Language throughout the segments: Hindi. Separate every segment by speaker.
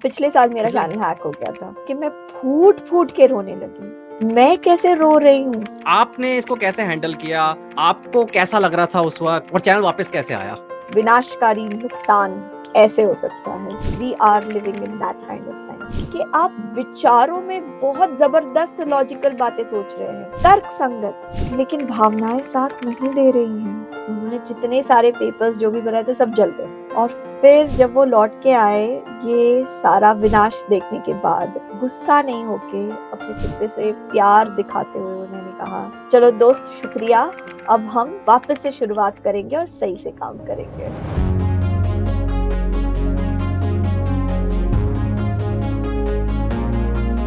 Speaker 1: पिछले साल मेरा
Speaker 2: पिछले
Speaker 1: चैनल हैक हो गया था कि मैं फूट-फूट के रोने लगी। मैं कैसे रो रही हूँ?
Speaker 2: आपने इसको कैसे हैंडल किया? आपको कैसा लग रहा था उस वक़्त और चैनल वापस कैसे आया?
Speaker 1: विनाशकारी नुकसान ऐसे हो सकता है। We are living in that kind of time कि आप विचारों में बहुत ज़बरदस्त लॉजिकल बातें सोच रहे हैं, तर्क संगत, लेकिन भावनाएँ साथ नहीं दे रही हैं। उन्होंने जितने सारे पेपर्स जो भी बनाए थे सब जल गए और फिर जब वो लौट के आए, ये सारा विनाश देखने के बाद गुस्सा नहीं होके अपने कुत्ते से प्यार दिखाते हुए उन्होंने कहा, चलो दोस्त शुक्रिया, अब हम वापस से शुरुआत करेंगे और सही से काम करेंगे।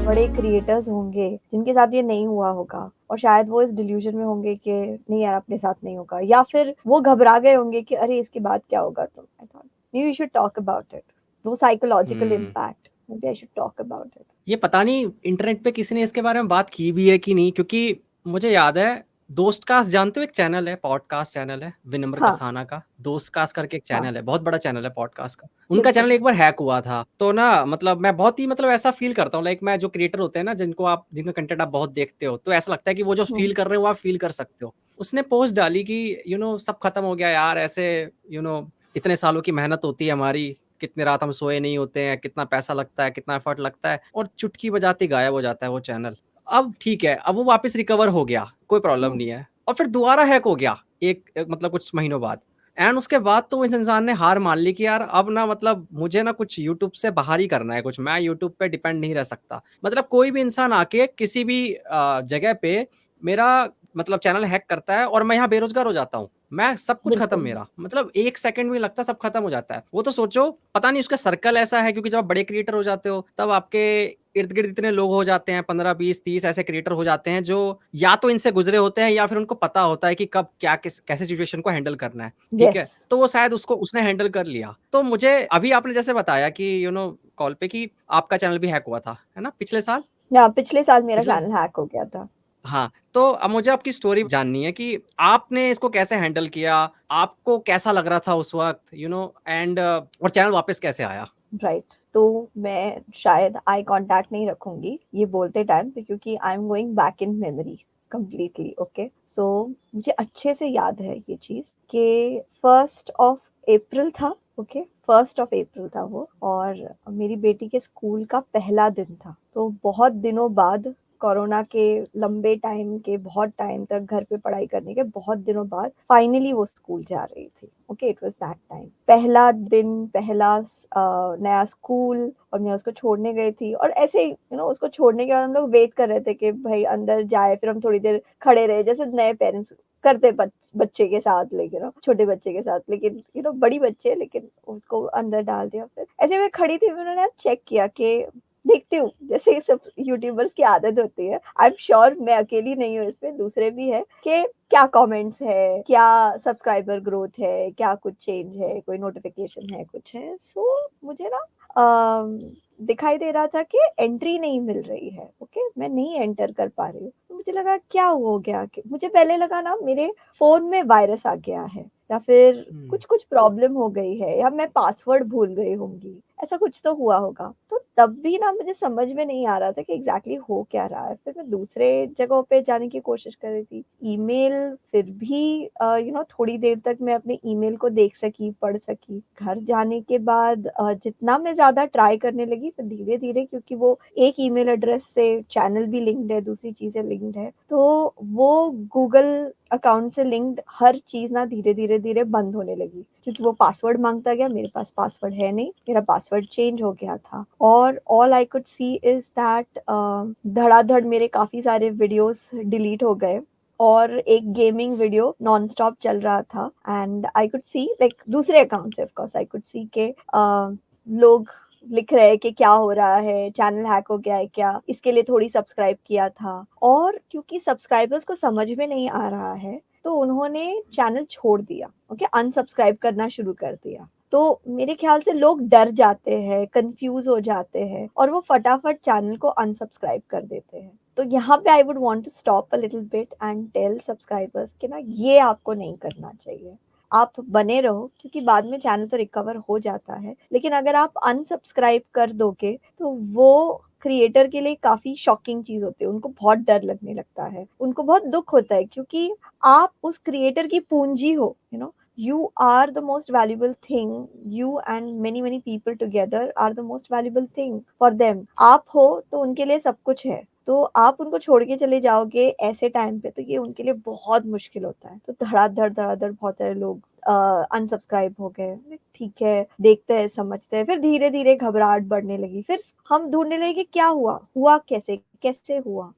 Speaker 1: बड़े क्रिएटर्स होंगे जिनके साथ ये नहीं हुआ होगा और शायद वो इस डिल्यूजन में होंगे कि नहीं यार अपने साथ नहीं होगा, या फिर वो घबरा गए होंगे कि अरे इसके बाद क्या होगा। तो I thought may we should talk about it, वो psychological
Speaker 2: hmm.
Speaker 1: Impact, maybe I should talk about it.
Speaker 2: ये पता नहीं इंटरनेट पे किसी ने इसके बारे में बात की भी है कि नहीं, क्योंकि मुझे याद है दोस्तकास्ट जानते हो, एक चैनल है, पॉडकास्ट चैनल है विनम्र
Speaker 1: हाँ,
Speaker 2: कसाना का। दोस्तकास्ट करके एक
Speaker 1: हाँ,
Speaker 2: चैनल है, बहुत बड़ा चैनल है पॉडकास्ट का। उनका
Speaker 1: बिल्कुल।
Speaker 2: चैनल एक बार हैक हुआ था। तो ना मतलब मैं बहुत ही मतलब ऐसा फ़ील करता हूँ, लाइक मैं जो क्रिएटर होते हैं ना जिनका कंटेंट आप बहुत देखते हो, तो ऐसा लगता है कि वो जो
Speaker 1: हुँ,
Speaker 2: फ़ील कर रहे हो, आप फ़ील कर सकते हो। उसने पोस्ट डाली कि सब खत्म हो गया यार, ऐसे इतने सालों की मेहनत होती है हमारी, कितनी रात हम सोए नहीं होते हैं, कितना पैसा लगता है, कितना एफर्ट लगता है और चुटकी बजाते ही गायब हो जाता है वो चैनल। अब ठीक है, अब वो वापस रिकवर हो गया, कोई प्रॉब्लम
Speaker 1: हुँ,
Speaker 2: नहीं है और फिर दोबारा हैक हो गया मतलब कुछ महीनों बाद। एंड उसके बाद तो इस इंसान ने हार मान ली कि यार अब ना मतलब मुझे ना कुछ यूट्यूब से बाहर ही करना है कुछ, मैं यूट्यूब पे डिपेंड नहीं रह सकता। मतलब कोई भी इंसान आके किसी भी जगह पे मेरा मतलब चैनल हैक करता है और मैं यहाँ बेरोज़गार हो जाता हूँ। मैं सब कुछ खत्म
Speaker 1: बिल्कुल।
Speaker 2: मेरा, मतलब 1 सेकंड भी नहीं लगता, सब खत्म हो जाता है। वो तो सोचो, पता नहीं उसका सर्कल ऐसा है, क्योंकि जब आप बड़े क्रिएटर हो जाते हो, तब आपके इर्द-गिर्द इतने लोग हो जाते हैं, 15, 20, 30 ऐसे क्रिएटर हो जाते हैं जो या तो इनसे गुज़रे होते हैं या फिर उनको पता होता है कि कब क्या किस कैसे सिचुएशन को हैंडल करना है, ठीक
Speaker 1: येस।
Speaker 2: है? तो वो शायद उसने हैंडल कर लिया। तो मुझे अभी आपने जैसे बताया कि कॉल पे कि आपका चैनल भी हैक हुआ था, है ना? पिछले साल?
Speaker 1: या पिछले साल मेरा
Speaker 2: पिछले
Speaker 1: चैनल हैक हो गया था।
Speaker 2: हाँ, तो अब मुझे आपकी स्टोरी जाननी है कि आपने इसको कैसे हैंडल किया? आपको कैसा लग रहा था उस वक़्त एंड और चैनल वापस कैसे आया?
Speaker 1: राइट, तो मैं शायद आई कांटेक्ट नहीं रखूंगी ये बोलते टाइम पे, क्योंकि I am going back in memory completely. Okay, so मुझे अच्छे से याद है ये चीज कि 1 अप्रैल था। ओके, 1 अप्रैल था वो, और मेरी बेटी के स्कूल का पहला दिन था। तो बहुत दिनों बाद, कोरोना के लंबे टाइम के, बहुत टाइम तक घर पे पढ़ाई करने के बहुत दिनों बाद फाइनली वो स्कूल जा रही थी। Okay, it was that time, पहला दिन, पहला नया स्कूल, और मैं उसको छोड़ने गई थी। और ऐसे ही उसको छोड़ने के बाद हम लोग वेट कर रहे थे कि भाई अंदर जाए, फिर हम थोड़ी देर खड़े रहे जैसे नए पेरेंट्स करते बच्चे के साथ, लेकिन छोटे बच्चे के साथ, लेकिन बड़ी बच्चे, लेकिन उसको अंदर डाल दिया। फिर ऐसे मैं खड़ी थी, उन्होंने चेक किया कि देखती हूँ जैसे ये सब यूट्यूबर्स की आदत होती है, आई एम श्योर मैं अकेली नहीं हूँ इसमें, दूसरे भी है, कि क्या कमेंट्स है, क्या सब्सक्राइबर ग्रोथ है, क्या कुछ चेंज है, कोई नोटिफिकेशन है, कुछ है। सो मुझे ना अम, दिखाई दे रहा था कि एंट्री नहीं मिल रही है। ओके, मैं नहीं एंटर कर पा रही हूँ। तो मुझे लगा क्या हो गया, कि मुझे पहले लगा ना मेरे फोन में वायरस आ गया है, या फिर
Speaker 2: हुँ।
Speaker 1: कुछ कुछ प्रॉब्लम हो गई है, या मैं पासवर्ड भूल गई होंगी, ऐसा कुछ तो हुआ होगा। तो तब भी ना मुझे समझ में नहीं आ रहा था कि एग्जैक्टली हो क्या रहा है। फिर मैं दूसरे जगहों पे जाने की कोशिश कर रही थी, ईमेल, फिर भी थोड़ी देर तक मैं अपने ईमेल को देख सकी, पढ़ सकी। घर जाने के बाद जितना मैं ज्यादा ट्राई करने लगी, फिर धीरे धीरे, क्योंकि वो एक ईमेल एड्रेस से चैनल भी लिंक्ड है, दूसरी चीजें लिंक्ड है, तो वो गूगल अकाउंट से लिंक्ड हर चीज ना धीरे धीरे धीरे बंद होने लगी, क्योंकि वो पासवर्ड मांगता गया। मेरे पास पासवर्ड है नहीं, मेरा पासवर्ड चेंज हो गया था। और all I could see is that धड़ाधड़ मेरे काफी सारे वीडियोस डिलीट हो गए, और एक गेमिंग वीडियो नॉन स्टॉप चल रहा था। And I could C, like दूसरे अकाउंट से, ऑफ कोर्स आई कुड सी के लोग लिख रहे हैं कि क्या हो रहा है, चैनल हैक हो गया है क्या, इसके लिए थोड़ी सब्सक्राइब किया था। और क्योंकि सब्सक्राइबर्स को समझ में नहीं आ रहा है, तो उन्होंने चैनल छोड़ दिया। ओके, अनसब्सक्राइब करना शुरू कर दिया। तो मेरे ख्याल से लोग डर जाते हैं, कंफ्यूज हो जाते हैं, और वो फटाफट चैनल को अनसब्सक्राइब कर देते हैं। तो यहाँ पे I would want to stop a little bit and tell subscribers कि ना ये आपको नहीं करना चाहिए। आप बने रहो, क्योंकि बाद में चैनल तो रिकवर हो जाता है, लेकिन अगर आप अनसब्सक्राइब कर दोगे तो वो क्रिएटर के लिए काफ़ी शॉकिंग चीज़ होती है, उनको बहुत डर लगने लगता है, उनको बहुत दुःख होता है, क्योंकि आप उस क्रिएटर की पूँजी हो, you are the most valuable thing. You and many people together are the most valuable thing for them. आप हो तो उनके लिए सब कुछ है, तो आप उनको छोड़ के चले जाओगे ऐसे टाइम पे, तो ये उनके लिए बहुत मुश्किल होता है। तो धड़ाधड़ बहुत सारे लोग अनसब्सक्राइब हो गए। ठीक है, देखते हैं, समझते हैं, फिर धीरे-धीरे घबराहट बढ़ने लगी। फिर हम ढूँढने लगे कि क्या हुआ? हुआ कैसे? कैसे हुआ?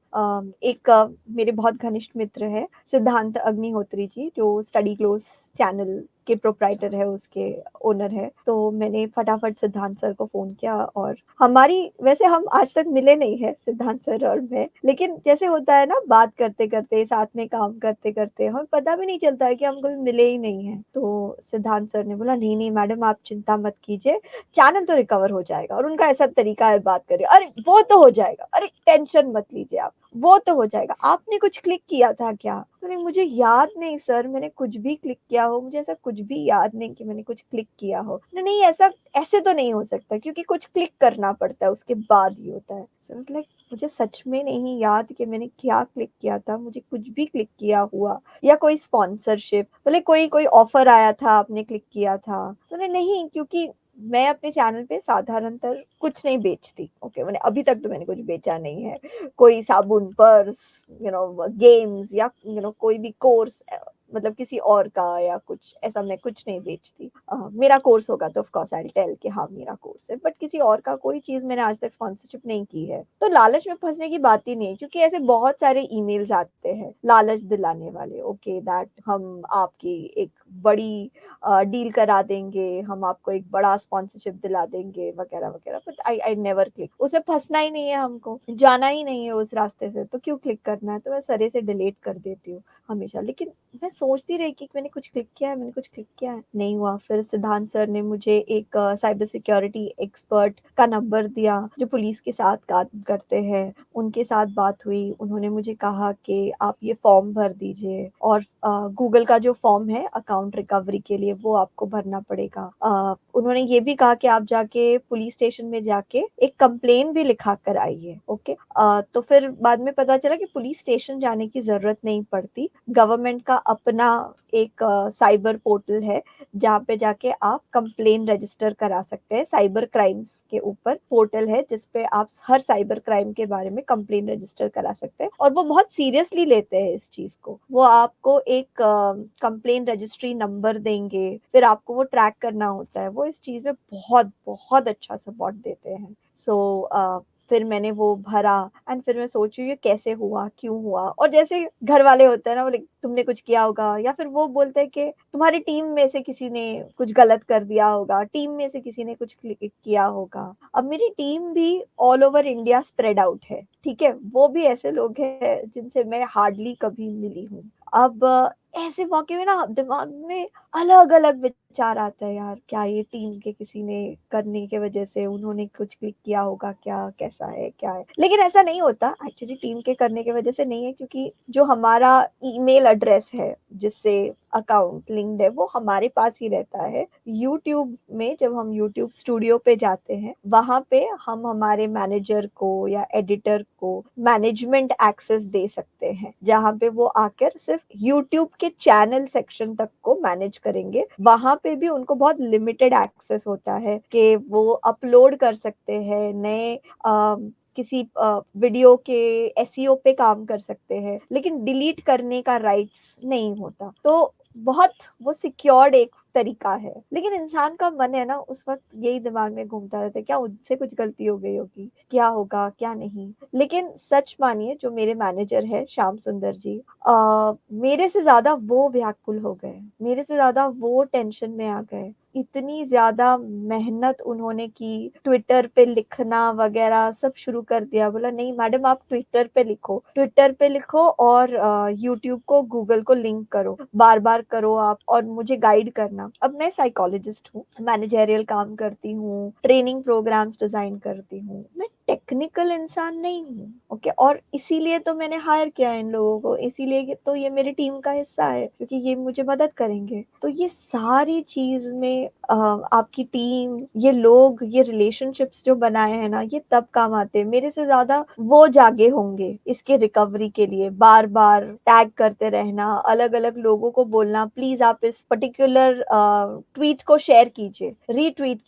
Speaker 1: एक मेरे बहुत घनिष्ठ मित्र हैं, सिद्धांत अग्निहोत्री जी, जो स्टडी क्लोज़ चैनल के
Speaker 2: अच्छा।
Speaker 1: प्रोप्राइटर है, उसके ओनर है। तो मैंने फटाफट सिद्धांत सर को फ़ोन किया, और हमारी वैसे हम आज तक मिले नहीं हैं, सिद्धांत सर और मैं, लेकिन जैसे होता है ना, बात करते-करते, साथ में काम करते-करते, हमें पता भी नहीं चलता है कि हम कभी मिले ही नहीं हैं। तो सिद्धांत सर ने बोला, "नहीं, नहीं मैडम, आप चिंता मत कीजिए, चैनल तो रिकवर हो जाएगा।" और उनका ऐसा तरीका है बात करने, "अरे! वो तो हो जाएगा, अरे टेंशन मत लीजिए आप, वो तो हो जाएगा। आपने कुछ क्लिक किया था क्या?" अरे मुझे याद नहीं सर, मैंने कुछ भी क्लिक किया हो, मुझे ऐसा कुछ भी याद नहीं कि मैंने कुछ क्लिक किया हो। नहीं, ऐसा ऐसे तो नहीं हो सकता, क्योंकि कुछ क्लिक करना पड़ता है, उसके बाद ही होता है। सो आई वाज़ लाइक, मुझे सच में नहीं याद कि मैंने क्या क्लिक किया था, मुझे कुछ भी क्लिक किया हुआ, या कोई स्पॉन्सरशिप, बोले कोई कोई ऑफर आया था, आपने क्लिक किया था? तो नहीं, क्योंकि मैं अपने चैनल पे साधारणतः कुछ नहीं बेचती, ओके, मैंने अभी तक तो मैंने कुछ बेचा नहीं है। कोई साबुन, पर्स, गेम्स, या कोई भी कोर्स, मतलब किसी और का, या कुछ ऐसा मैं कुछ नहीं बेचती। मेरा कोर्स होगा तो of course I will tell कि हाँ मेरा कोर्स है, बट किसी और का कोई चीज़ मैंने आज तक स्पॉन्सरशिप नहीं की है। तो लालच में फँसने की बात ही नहीं है, क्योंकि ऐसे बहुत सारे ईमेल्स आते हैं लालच दिलाने वाले, ओके, दैट हम आपकी एक बड़ी डील करा देंगे, हम आपको एक बड़ा स्पॉन्सरशिप दिला देंगे, वगैरह-वगैरह, but I I never click. उसमें फँसना ही नहीं है हमको, जाना ही नहीं है उस रास्ते से, तो क्यों क्लिक करना है? तो मैं सिरे से डिलीट कर देती हूँ हमेशा। लेकिन मैं सोचती रही कि मैंने कुछ क्लिक किया है, मैंने कुछ क्लिक किया है, नहीं हुआ। फिर सिद्धांत सर ने मुझे एक साइबर सिक्योरिटी एक्सपर्ट का नंबर दिया, जो पुलिस के साथ काम करते हैं, उनके साथ बात हुई। उन्होंने मुझे कहा कि आप ये फॉर्म भर दीजिए, और गूगल का जो फॉर्म है अकाउंट रिकवरी के लिए, वो आपको भरना पड़ेगा। उन्होंने ये भी कहा कि आप जाके पुलिस स्टेशन में जाके एक कंप्लेन भी लिखा कर आइए, ओके। तो फिर बाद में पता चला कि पुलिस स्टेशन जाने की ज़रूरत नहीं पड़ती। गवर्नमेंट का अपना एक साइबर पोर्टल है, जहाँ पे जाके आप कंप्लेन रजिस्टर करा सकते हैं। साइबर क्राइम्स के ऊपर पोर्टल है, जिस पे आप हर साइबर क्राइम के बारे में कंप्लेन रजिस्टर करा सकते हैं, और वो बहुत सीरियसली लेते हैं इस चीज़ को। वो आपको एक कंप्लेन रजिस्ट्री नंबर देंगे, फिर आपको वो ट्रैक करना होता है। वो इस चीज़ में बहुत अच्छा सपोर्ट देते हैं। सो फिर मैंने वो भरा, एंड फिर मैं सोच रही हूँ ये कैसे हुआ, क्यों हुआ? और जैसे घर वाले होते हैं ना, बोले तुमने कुछ किया होगा, या फिर वो बोलते हैं कि तुम्हारी टीम में से किसी ने कुछ गलत कर दिया होगा, टीम में से किसी ने कुछ क्लिक किया होगा। अब मेरी टीम भी all over India spread out है, ठीक है? वो भी ऐसे लोग हैं जिनसे मैं हार्डली कभी मिली हूँ। अब ऐसे मौके में ना दिमाग में अलग-अलग विचार आता है, यार क्या ये टीम के किसी ने करने की वजह से उन्होंने कुछ क्लिक किया होगा क्या? कैसा है, क्या है? लेकिन ऐसा नहीं होता, एक्चुअली टीम के करने की वजह से नहीं है, क्योंकि जो हमारा ईमेल एड्रेस है, जिससे अकाउंट लिंक्ड है, वो हमारे पास ही रहता है। यूट्यूब में जब हम यूट्यूब स्टूडियो पे जाते हैं, वहाँ पे हम हमारे मैनेजर को या एडिटर को मैनेजमेंट एक्सेस दे सकते हैं, जहाँ पे वो आकर सिर्फ यूट्यूब के चैनल सेक्शन तक को मैनेज करेंगे। वहाँ पे भी उनको बहुत लिमिटेड एक्सेस होता है कि वो अपलोड कर सकते हैं, नए किसी वीडियो के एसईओ पे काम कर सकते हैं, लेकिन डिलीट करने का राइट्स नहीं होता। तो बहुत वो सिक्योर्ड एक तरीका है। लेकिन इंसान का मन है ना, उस वक़्त यही दिमाग में घूमता रहता है, क्या उनसे कुछ गलती हो गई होगी? क्या होगा, क्या नहीं? लेकिन सच मानिए, जो मेरे मैनेजर हैं श्याम सुंदर जी, मेरे से ज़्यादा वो व्याकुल हो गए, मेरे से ज़्यादा वो टेंशन में आ गए। इतनी ज़्यादा मेहनत उन्होंने की, ट्विटर पे लिखना वगैरह सब शुरू कर दिया। बोला नहीं मैडम, आप ट्विटर पे लिखो, और यूट्यूब को गूगल को लिंक करो, बार-बार करो आप, और मुझे गाइड करना। अब मैं साइकोलॉजिस्ट हूँ, मैनेजरियल काम करती हूँ, ट्रेनिंग प्रोग्राम्स डिज़ाइन करती हूँ। मैं टेक टेक्निकल इंसान नहीं हूँ, ओके, और इसीलिए तो मैंने हायर किया है इन लोगों को, इसीलिए तो ये मेरी टीम का हिस्सा है क्योंकि ये मुझे मदद करेंगे। तो ये सारी चीज में आपकी टीम, ये लोग, ये रिलेशनशिप्स जो बनाए हैं ना, ये तब काम आते हैं। मेरे से ज्यादा वो जागे होंगे इसके रिकवरी के लिए, बार बार टैग करते रहना, अलग अलग लोगों को बोलना प्लीज आप इस पर्टिकुलर ट्वीट को शेयर कीजिए, रीट्वीट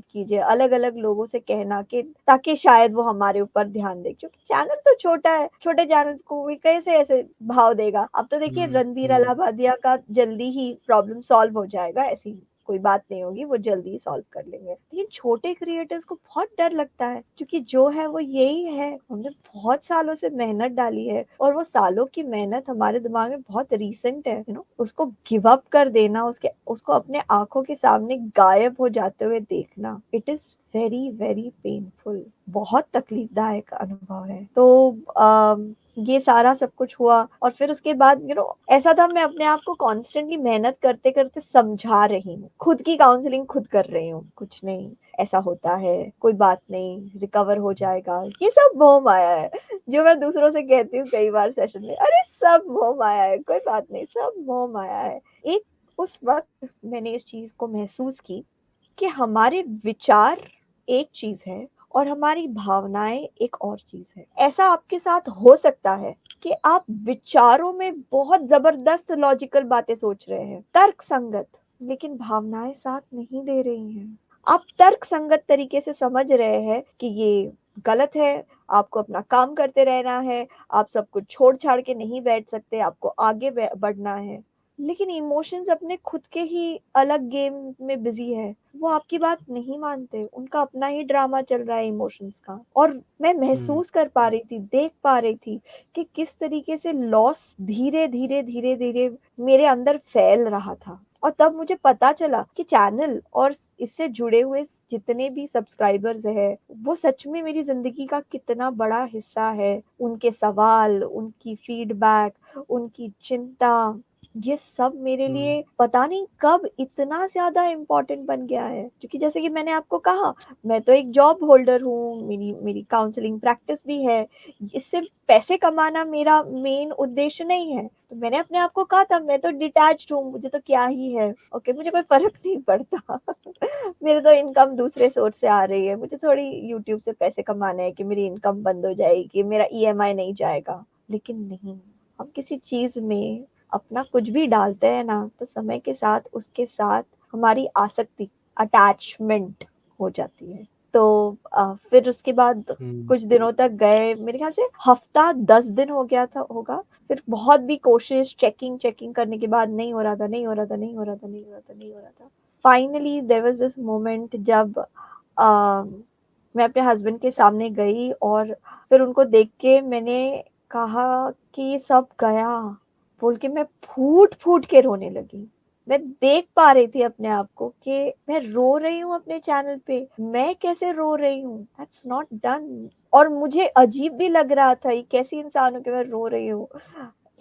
Speaker 1: कीजिए, अलग अलग लोगों से कहना कि ताकि शायद वो हमारे ऊपर ध्यान दे, क्योंकि चैनल तो छोटा है, छोटे चैनल को कोई कैसे ऐसे भाव देगा। अब तो देखिए रणबीर अलाहाबादिया का जल्दी ही प्रॉब्लम सॉल्व हो जाएगा, ऐसी कोई बात नहीं होगी, वो जल्दी ही सॉल्व कर लेंगे। लेकिन छोटे क्रिएटर्स को बहुत डर लगता है क्योंकि जो है वो यही है, हमने बहुत सालों से मेहनत डाली है और वो सालों की मेहनत हमारे दिमाग में बहुत रीसेंट है, उसको गिव अप कर देना, उसको अपने आंखों के सामने गायब हो जाते हुए देखना, it is very very painful, बहुत तकलीफदायक अनुभव है। तो ये सारा सब कुछ हुआ और फिर उसके बाद ऐसा था, मैं अपने आप को कॉन्स्टेंटली मेहनत करते करते समझा रही हूँ, खुद की काउंसलिंग खुद कर रही हूँ, कुछ नहीं ऐसा होता है, कोई बात नहीं, रिकवर हो जाएगा, ये सब मोह माया है जो मैं दूसरों से कहती हूँ कई बार सेशन में, अरे सब मोह माया है, कोई बात नहीं, सब मोह माया है। एक उस वक्त मैंने इस चीज को महसूस की कि हमारे विचार एक चीज है और हमारी भावनाएं एक और चीज है। ऐसा आपके साथ हो सकता है कि आप विचारों में बहुत जबरदस्त लॉजिकल बातें सोच रहे हैं, तर्क संगत, लेकिन भावनाएं साथ नहीं दे रही हैं। आप तर्क संगत तरीके से समझ रहे हैं कि ये गलत है, आपको अपना काम करते रहना है, आप सब कुछ छोड़ छाड़ के नहीं बैठ सकते, आपको आगे बढ़ना है, लेकिन इमोशंस अपने खुद के ही अलग गेम में बिजी है, वो आपकी बात नहीं मानते, उनका अपना ही ड्रामा चल रहा है इमोशंस का। और मैं महसूस कर पा रही थी, देख पा रही थी कि किस तरीके से लॉस धीरे धीरे धीरे धीरे मेरे अंदर फैल रहा था। और तब मुझे पता चला कि चैनल और इससे जुड़े हुए जितने भी सब्सक्राइबर्स है, वो सच में मेरी जिंदगी का कितना बड़ा हिस्सा है। उनके सवाल, उनकी फीडबैक, उनकी चिंता, ये सब मेरे लिए पता नहीं कब इतना ज्यादा इम्पोर्टेंट बन गया है। क्योंकि जैसे कि मैंने आपको कहा, मैं तो एक जॉब होल्डर हूँ, मेरी मेरी काउंसलिंग प्रैक्टिस भी है, इससे पैसे कमाना मेरा मेन उद्देश्य नहीं है। तो मैंने अपने आप को कहा था मैं तो डिटैच्ड हूँ, मुझे तो क्या ही है, ओके, मुझे कोई फर्क नहीं पड़ता मेरे तो इनकम दूसरे सोर्स से आ रही है, मुझे थोड़ी यूट्यूब से पैसे कमाने हैं कि मेरी इनकम बंद हो जाएगी, मेरा ईएमआई नहीं जाएगा। लेकिन नहीं, हम किसी चीज में अपना कुछ भी डालते हैं ना, तो समय के साथ उसके साथ हमारी आसक्ति, अटैचमेंट हो जाती है। तो फिर उसके बाद कुछ दिनों तक गए, मेरे ख्याल से हफ्ता 10 दिन हो गया था होगा, फिर बहुत भी कोशिश, चेकिंग चेकिंग करने के बाद नहीं हो रहा था, नहीं हो रहा था, नहीं हो रहा था, नहीं हो रहा था, नहीं हो रहा था। Finally there was this moment जब मैं अपने हस्बैंड के सामने गई और फिर उनको देख के मैंने कहा कि ये सब गया, बोल के मैं फूट फूट के रोने लगी। मैं देख पा रही थी अपने आप को कि मैं रो रही हूँ अपने चैनल पे, मैं कैसे रो रही हूँ, दैट्स नॉट डन। और मुझे अजीब भी लग रहा था, ये कैसी इंसान हूँ कि मैं रो रही हूँ,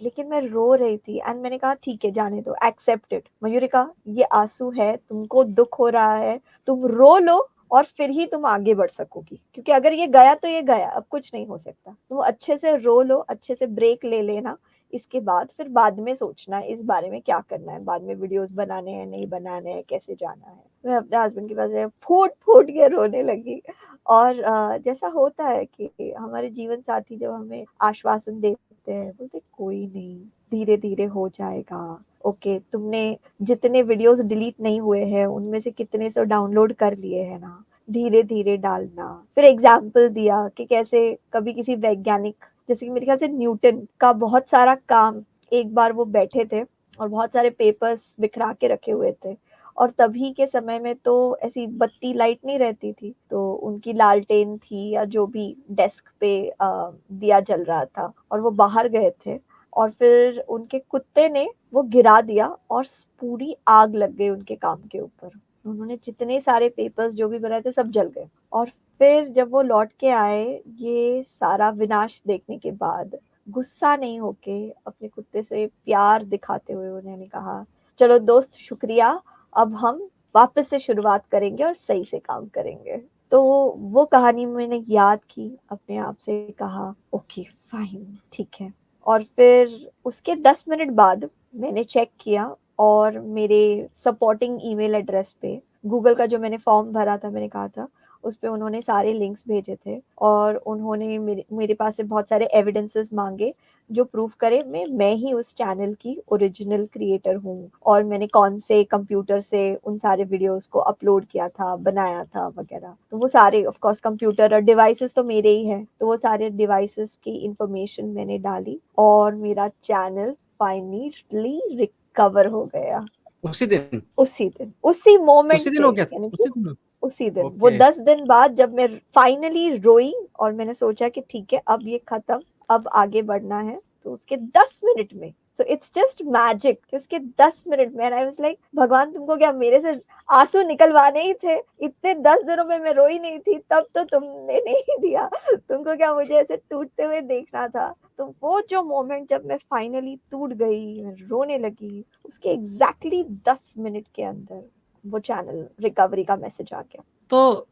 Speaker 1: लेकिन मैं रो रही थी। एंड मैंने कहा ठीक है, जाने दो, एक्सेप्ट इट मयूरिका, ये आंसू है, तुमको दुख हो रहा है, तुम रो लो और फिर ही तुम आगे बढ़ सकोगी, क्योंकि अगर ये गया तो ये गया, अब कुछ नहीं हो सकता। तुम अच्छे से रो लो, अच्छे से ब्रेक ले लेना, इसके बाद फिर बाद में सोचना इस बारे में क्या करना है, बाद में वीडियोस बनाने हैं, नहीं बनाने हैं, कैसे जाना है। मैं अपने हस्बैंड के पास फूट फूट के रोने लगी। और जैसा होता है कि हमारे जीवन साथी जब हमें आश्वासन देते हैं, बोलते कोई नहीं, धीरे धीरे हो जाएगा, ओके, तुमने जितने वीडियोस डिलीट नहीं हुए हैं उनमें से कितने सौ डाउनलोड कर लिए हैं ना, धीरे धीरे डालना। फिर एग्जाम्पल दिया कि कैसे कभी किसी वैज्ञानिक, जैसे कि मेरे ख्याल से न्यूटन का बहुत सारा काम, एक बार वो बैठे थे और बहुत सारे पेपर्स बिखरा के रखे हुए थे, और तभी के समय में तो ऐसी बत्ती लाइट नहीं रहती थी, तो उनकी लालटेन थी या जो भी डेस्क पे दिया जल रहा था, और वो बाहर गए थे और फिर उनके कुत्ते ने वो गिरा दिया और पूरी आग लग गई उनके काम के ऊपर। उन्होंने जितने सारे पेपर्स जो भी बनाए थे सब जल गए। और फिर जब वो लौट के आए, ये सारा विनाश देखने के बाद, गुस्सा नहीं होके अपने कुत्ते से प्यार दिखाते हुए उन्होंने कहा, चलो दोस्त, शुक्रिया, अब हम वापस से शुरुआत करेंगे और सही से काम करेंगे। तो वो कहानी मैंने याद की, अपने आप से कहा ओके फाइन ठीक है। और फिर उसके 10 मिनट बाद मैंने चेक किया और मेरे सपोर्टिंग ईमेल एड्रेस पे गूगल का जो मैंने फॉर्म भरा था, मैंने कहा था, उस पे उन्होंने सारे लिंक्स भेजे थे और उन्होंने मेरे मेरे पास से बहुत सारे एविडेंसेस मांगे जो प्रूव करे मैं ही उस चैनल की ओरिजिनल क्रिएटर हूँ और मैंने कौन से कंप्यूटर से उन सारे वीडियोस को अपलोड किया था, बनाया था वगैरह। तो वो सारे ऑफ कोर्स कंप्यूटर और डिवाइसेस तो मेरे ही हैं, तो वो सारे डिवाइसेस की इंफॉर्मेशन मैंने डाली और मेरा चैनल फाइनली रिकवर हो गया
Speaker 2: उसी दिन?
Speaker 1: उसी दिन, उसी मोमेंट
Speaker 2: उसी दिन
Speaker 1: पे,
Speaker 2: हो गया था?
Speaker 1: यानी कि
Speaker 2: उसी दिन?
Speaker 1: उसी दिन। वो
Speaker 2: ओके।
Speaker 1: 10 दिन बाद जब मैं फाइनली रोई और मैंने सोचा कि ठीक है अब ये खत्म, अब आगे बढ़ना है, तो उसके 10 मिनट में, सो इट्स जस्ट मैजिक कि उसके 10 मिनट में आई वाज लाइक भगवान तुमको क्या मेरे से आंसू निकलवाने ही थे? इतने 10 दिनों में मैं रोई नहीं थी तब तो तुमने नहीं दिया, तुमको क्या मुझे ऐसे टूटते हुए देखना था? तो वो जो मोमेंट जब मैं फाइनली टूट गई, मैं रोने लगी, उसके एग्जैक्टली 10 मिनट के अंदर वो चैनल रिकवरी का मैसेज आ गया।
Speaker 2: तो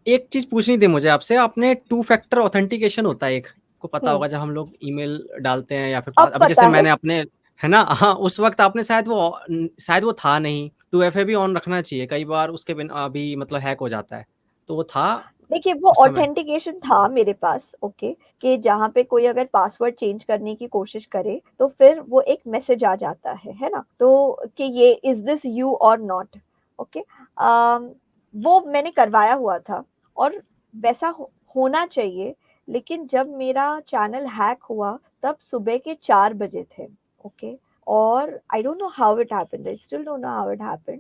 Speaker 2: एक चीज़ पूछनी थी मुझे आपसे, आपने टू फैक्टर ऑथेंटिकेशन होता है एक, को पता
Speaker 1: हम्म,
Speaker 2: होगा जब हम लोग ईमेल डालते हैं या फिर
Speaker 1: अब
Speaker 2: अभी
Speaker 1: पता
Speaker 2: जैसे
Speaker 1: है।
Speaker 2: मैंने अपने, है ना? हाँ, उस वक़्त आपने शायद वो था नहीं, 2FA भी ऑन रखना चाहिए, कई बार उसके बिना भी मतलब हैक हो जाता है, तो वो था
Speaker 1: देखिए वो
Speaker 2: उस समय?
Speaker 1: ऑथेंटिकेशन था मेरे पास, ओके, कि जहाँ पे कोई अगर पासवर्ड चेंज करने की कोशिश करे तो फिर वो एक मैसेज आ जाता है ना? तो कि ये इज दिस यू और नॉट, ओके। वो मैंने करवाया हुआ था और वैसा होना चाहिए, लेकिन जब मेरा चैनल हैक हुआ तब सुबह के 4 बजे थे, ओके। और I don't know how it happened, I still don't know how it happened.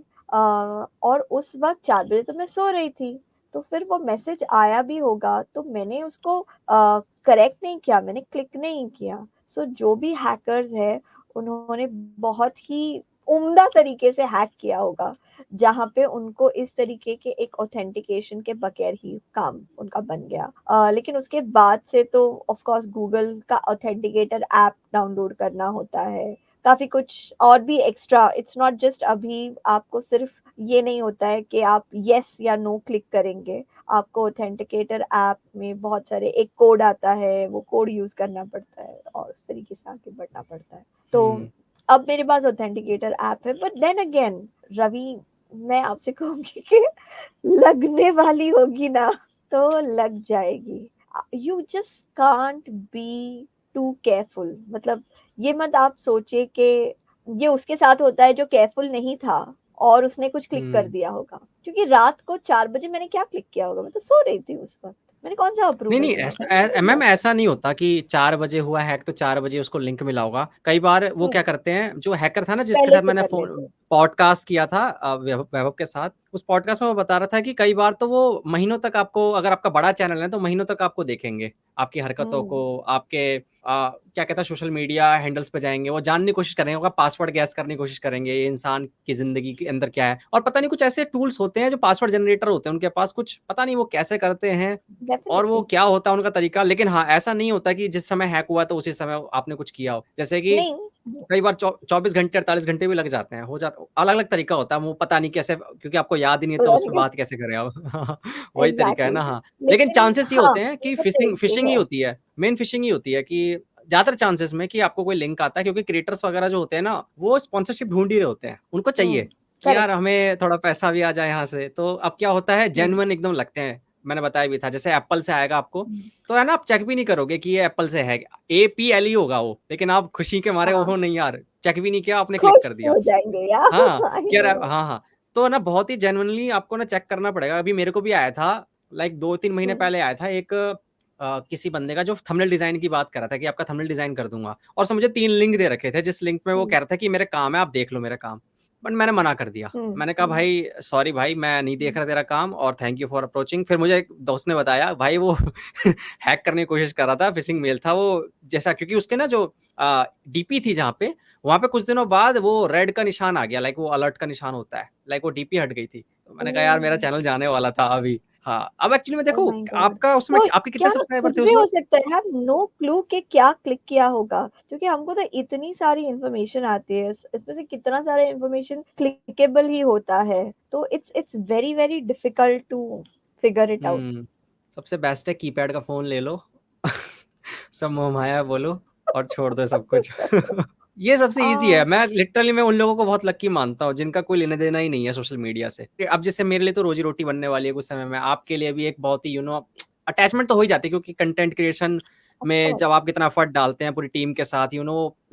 Speaker 1: और उस वक्त 4 बजे तो मैं सो रही थी, तो फिर वो मैसेज आया भी होगा तो मैंने उसको करेक्ट नहीं किया, मैंने क्लिक नहीं किया। सो जो भी हैकर्स है उन्होंने बहुत ही उम्दा तरीके से हैक किया होगा, जहाँ पे उनको इस तरीके के एक ऑथेंटिकेशन के बगैर ही काम उनका बन गया। लेकिन उसके बाद से तो ऑफ कोर्स गूगल का ऑथेंटिकेटर ऐप डाउनलोड करना होता है, काफी कुछ और भी एक्स्ट्रा। इट्स नॉट जस्ट अभी आपको सिर्फ ये नहीं होता है कि आप यस या नो क्लिक करेंगे, आपको ऑथेंटिकेटर ऐप में बहुत सारे एक कोड आता है, वो कोड यूज करना पड़ता है और उस तरीके से आगे बढ़ना पड़ता है। तो
Speaker 2: हुँ।
Speaker 1: अब मेरे पास ऑथेंटिकेटर ऐप है, बट देन अगेन रवि, मैं आपसे कहूंगी कि लगने वाली होगी ना तो लग जाएगी। You just can't be too careful, मतलब ये मत आप सोचे कि ये उसके साथ होता है जो केयरफुल नहीं था और उसने कुछ क्लिक कर
Speaker 2: हुँ।
Speaker 1: दिया होगा, क्योंकि रात को 4 बजे मैंने क्या क्लिक किया होगा, मैं तो सो रही थी उस वक्त, मैंने कौन सा
Speaker 2: नहीं,
Speaker 1: अप्रूवल
Speaker 2: नहीं,
Speaker 1: लिया
Speaker 2: ऐसा
Speaker 1: था, मैंने नहीं लिया
Speaker 2: मैम
Speaker 1: था।
Speaker 2: ऐसा नहीं होता कि 4 बजे हुआ हैक तो 4 बजे उसको लिंक मिला होगा। कई बार वो क्या
Speaker 1: हम्म,
Speaker 2: करते हैं, जो हैकर था ना जिसके
Speaker 1: पहले
Speaker 2: साथ
Speaker 1: से
Speaker 2: मैंने
Speaker 1: कर लेते हैं।
Speaker 2: पॉडकास्ट किया था वैभव वैभव के साथ, उस पॉडकास्ट में वो बता रहा था कि कई बार तो वो महीनों तक आपको, अगर आपका बड़ा चैनल है तो महीनों तक आपको देखेंगे। आपकी हरकतों को,
Speaker 1: हम्म,
Speaker 2: आपके क्या कहते हैं सोशल मीडिया हैंडल्स पे जाएँगे, वो जानने की कोशिश करेंगे, आपका पासवर्ड गैस करने की कोशिश करेंगे, ये इंसान की ज़िंदगी के अंदर क्या है। और पता नहीं कुछ ऐसे टूल्स होते हैं जो पासवर्ड जनरेटर होते हैं उनके पास, कुछ पता नहीं वो कैसे करते हैं और वो
Speaker 1: डेफिनेटली।
Speaker 2: क्या होता है उनका तरीका। लेकिन हाँ, ऐसा नहीं होता कि जिस समय हैक हुआ तो उसी समय आपने कुछ किया हो। जैसे कि
Speaker 1: नहीं,
Speaker 2: कई बार 24 घंटे, 48 घंटे भी लग जाते हैं, हो जाता अलग-अलग तरीका होता है, वो पता नहीं कैसे, क्योंकि आपको याद ही नहीं है तो
Speaker 1: पता
Speaker 2: उस पे
Speaker 1: नहीं
Speaker 2: बात कैसे करें आप। वही तरीका है
Speaker 1: एग्जैक्टली
Speaker 2: ना,
Speaker 1: exactly.
Speaker 2: हाँ। लेकिन
Speaker 1: लेकिन
Speaker 2: चांसेस ये
Speaker 1: हाँ,
Speaker 2: होते हैं
Speaker 1: ये
Speaker 2: कि
Speaker 1: तो सही चीज
Speaker 2: फिशिंग ही
Speaker 1: है।
Speaker 2: होती है, मेन फिशिंग ही होती है कि ज़्यादातर चांसेस में कि आपको कोई लिंक आता है, क्योंकि क्रिएटर्स वगैरह जो होते हैं ना, वो स्पॉन्सरशिप ढूँढ ही रहे होते हैं। उनको चाहिए कि यार
Speaker 1: करेक्ट।
Speaker 2: हमें थोड़ा पैसा भी आ जाए यहाँ से, तो अब क्या होता है
Speaker 1: हम्म,
Speaker 2: जेन्युइन एकदम लगते हैं। मैंने बताया भी था, जैसे एप्पल से आएगा आपको,
Speaker 1: हम्म,
Speaker 2: तो है ना आप चेक भी नहीं करोगे कि ये एप्पल से है, एपीएलई होगा वो, लेकिन आप खुशी के मारे
Speaker 1: हाँ,
Speaker 2: ओहो नहीं यार, चेक भी नहीं किया, आपने क्लिक
Speaker 1: खुश
Speaker 2: कर दिया।
Speaker 1: हो जाएंगे यार।
Speaker 2: हाँ,
Speaker 1: आई
Speaker 2: कि यार
Speaker 1: नो।
Speaker 2: हाँ, हाँ। तो ना बहुत ही जेन्युइनली आपको ना चेक करना पड़ेगा। अभी मेरे को भी आया था, लाइक 2-3 महीने
Speaker 1: हम्म,
Speaker 2: पहले आया था एक किसी बंदे का जो थंबनेल डिज़ाइन की बात कर रहा था कि आपका थंबनेल डिज़ाइन कर दूँगा, और उसने मुझे 3 लिंक दे रखे थे, जिस लिंक में वो
Speaker 1: हम्म,
Speaker 2: कह रहा था कि मेरे काम है, आप देख लो मेरा काम। बट मैंने मना कर दिया।
Speaker 1: हम्म,
Speaker 2: मैंने कहा भाई सॉरी भाई, मैं नहीं देख रहा तेरा काम और थैंक यू फॉर अप्रोचिंग। फिर मुझे एक दोस्त ने बताया भाई वो हैक करने की कोशिश कर रहा था, फिशिंग मेल था वो, जैसा क्योंकि उसके ना जो डीपी थी जहाँ पे, वहाँ पे कुछ दिनों बाद वो रेड का निशान आ गया, लाइक वो अलर्ट का निशान होता है, लाइक वो डीपी हट गई थी। तो मैंने कहा यार मेरा
Speaker 1: ओह
Speaker 2: चैनल जाने वाला था अभी। हाँ, अब एक्चुअली में
Speaker 1: ओह
Speaker 2: देखो
Speaker 1: माय गॉड।
Speaker 2: आपका उसमें
Speaker 1: तो
Speaker 2: आपके कितने
Speaker 1: क्या
Speaker 2: सब्सक्राइबर
Speaker 1: कुछ
Speaker 2: थे
Speaker 1: भी
Speaker 2: उस
Speaker 1: हो
Speaker 2: वक़्त?
Speaker 1: सकता है, हैव नो क्लू कि क्या क्लिक किया होगा, क्योंकि हमको तो इतनी सारी इंफॉर्मेशन आती है, इसमें से कितना सारा इंफॉर्मेशन क्लिकेबल ही होता है, तो it's very very difficult to figure it out.
Speaker 2: सबसे बेस्ट है कीपैड का फ़ोन ले लो। सब मोह-माया बोलो और छोड़ दो सब कुछ। ये सबसे ईज़ी है। मैं लिटरली मैं उन लोगों को बहुत लकी मानता हूँ जिनका कोई लेना-देना ही नहीं है सोशल मीडिया से। अब जैसे मेरे लिए तो रोज़ी-रोटी बनने वाली है कुछ समय में, आपके लिए भी एक बहुत ही अटैचमेंट तो हो ही जाती है क्योंकि कंटेंट क्रिएशन
Speaker 1: ऑफ
Speaker 2: में जब
Speaker 1: कोर्स।
Speaker 2: आप इतना एफर्ट डालते हैं पूरी टीम के साथ,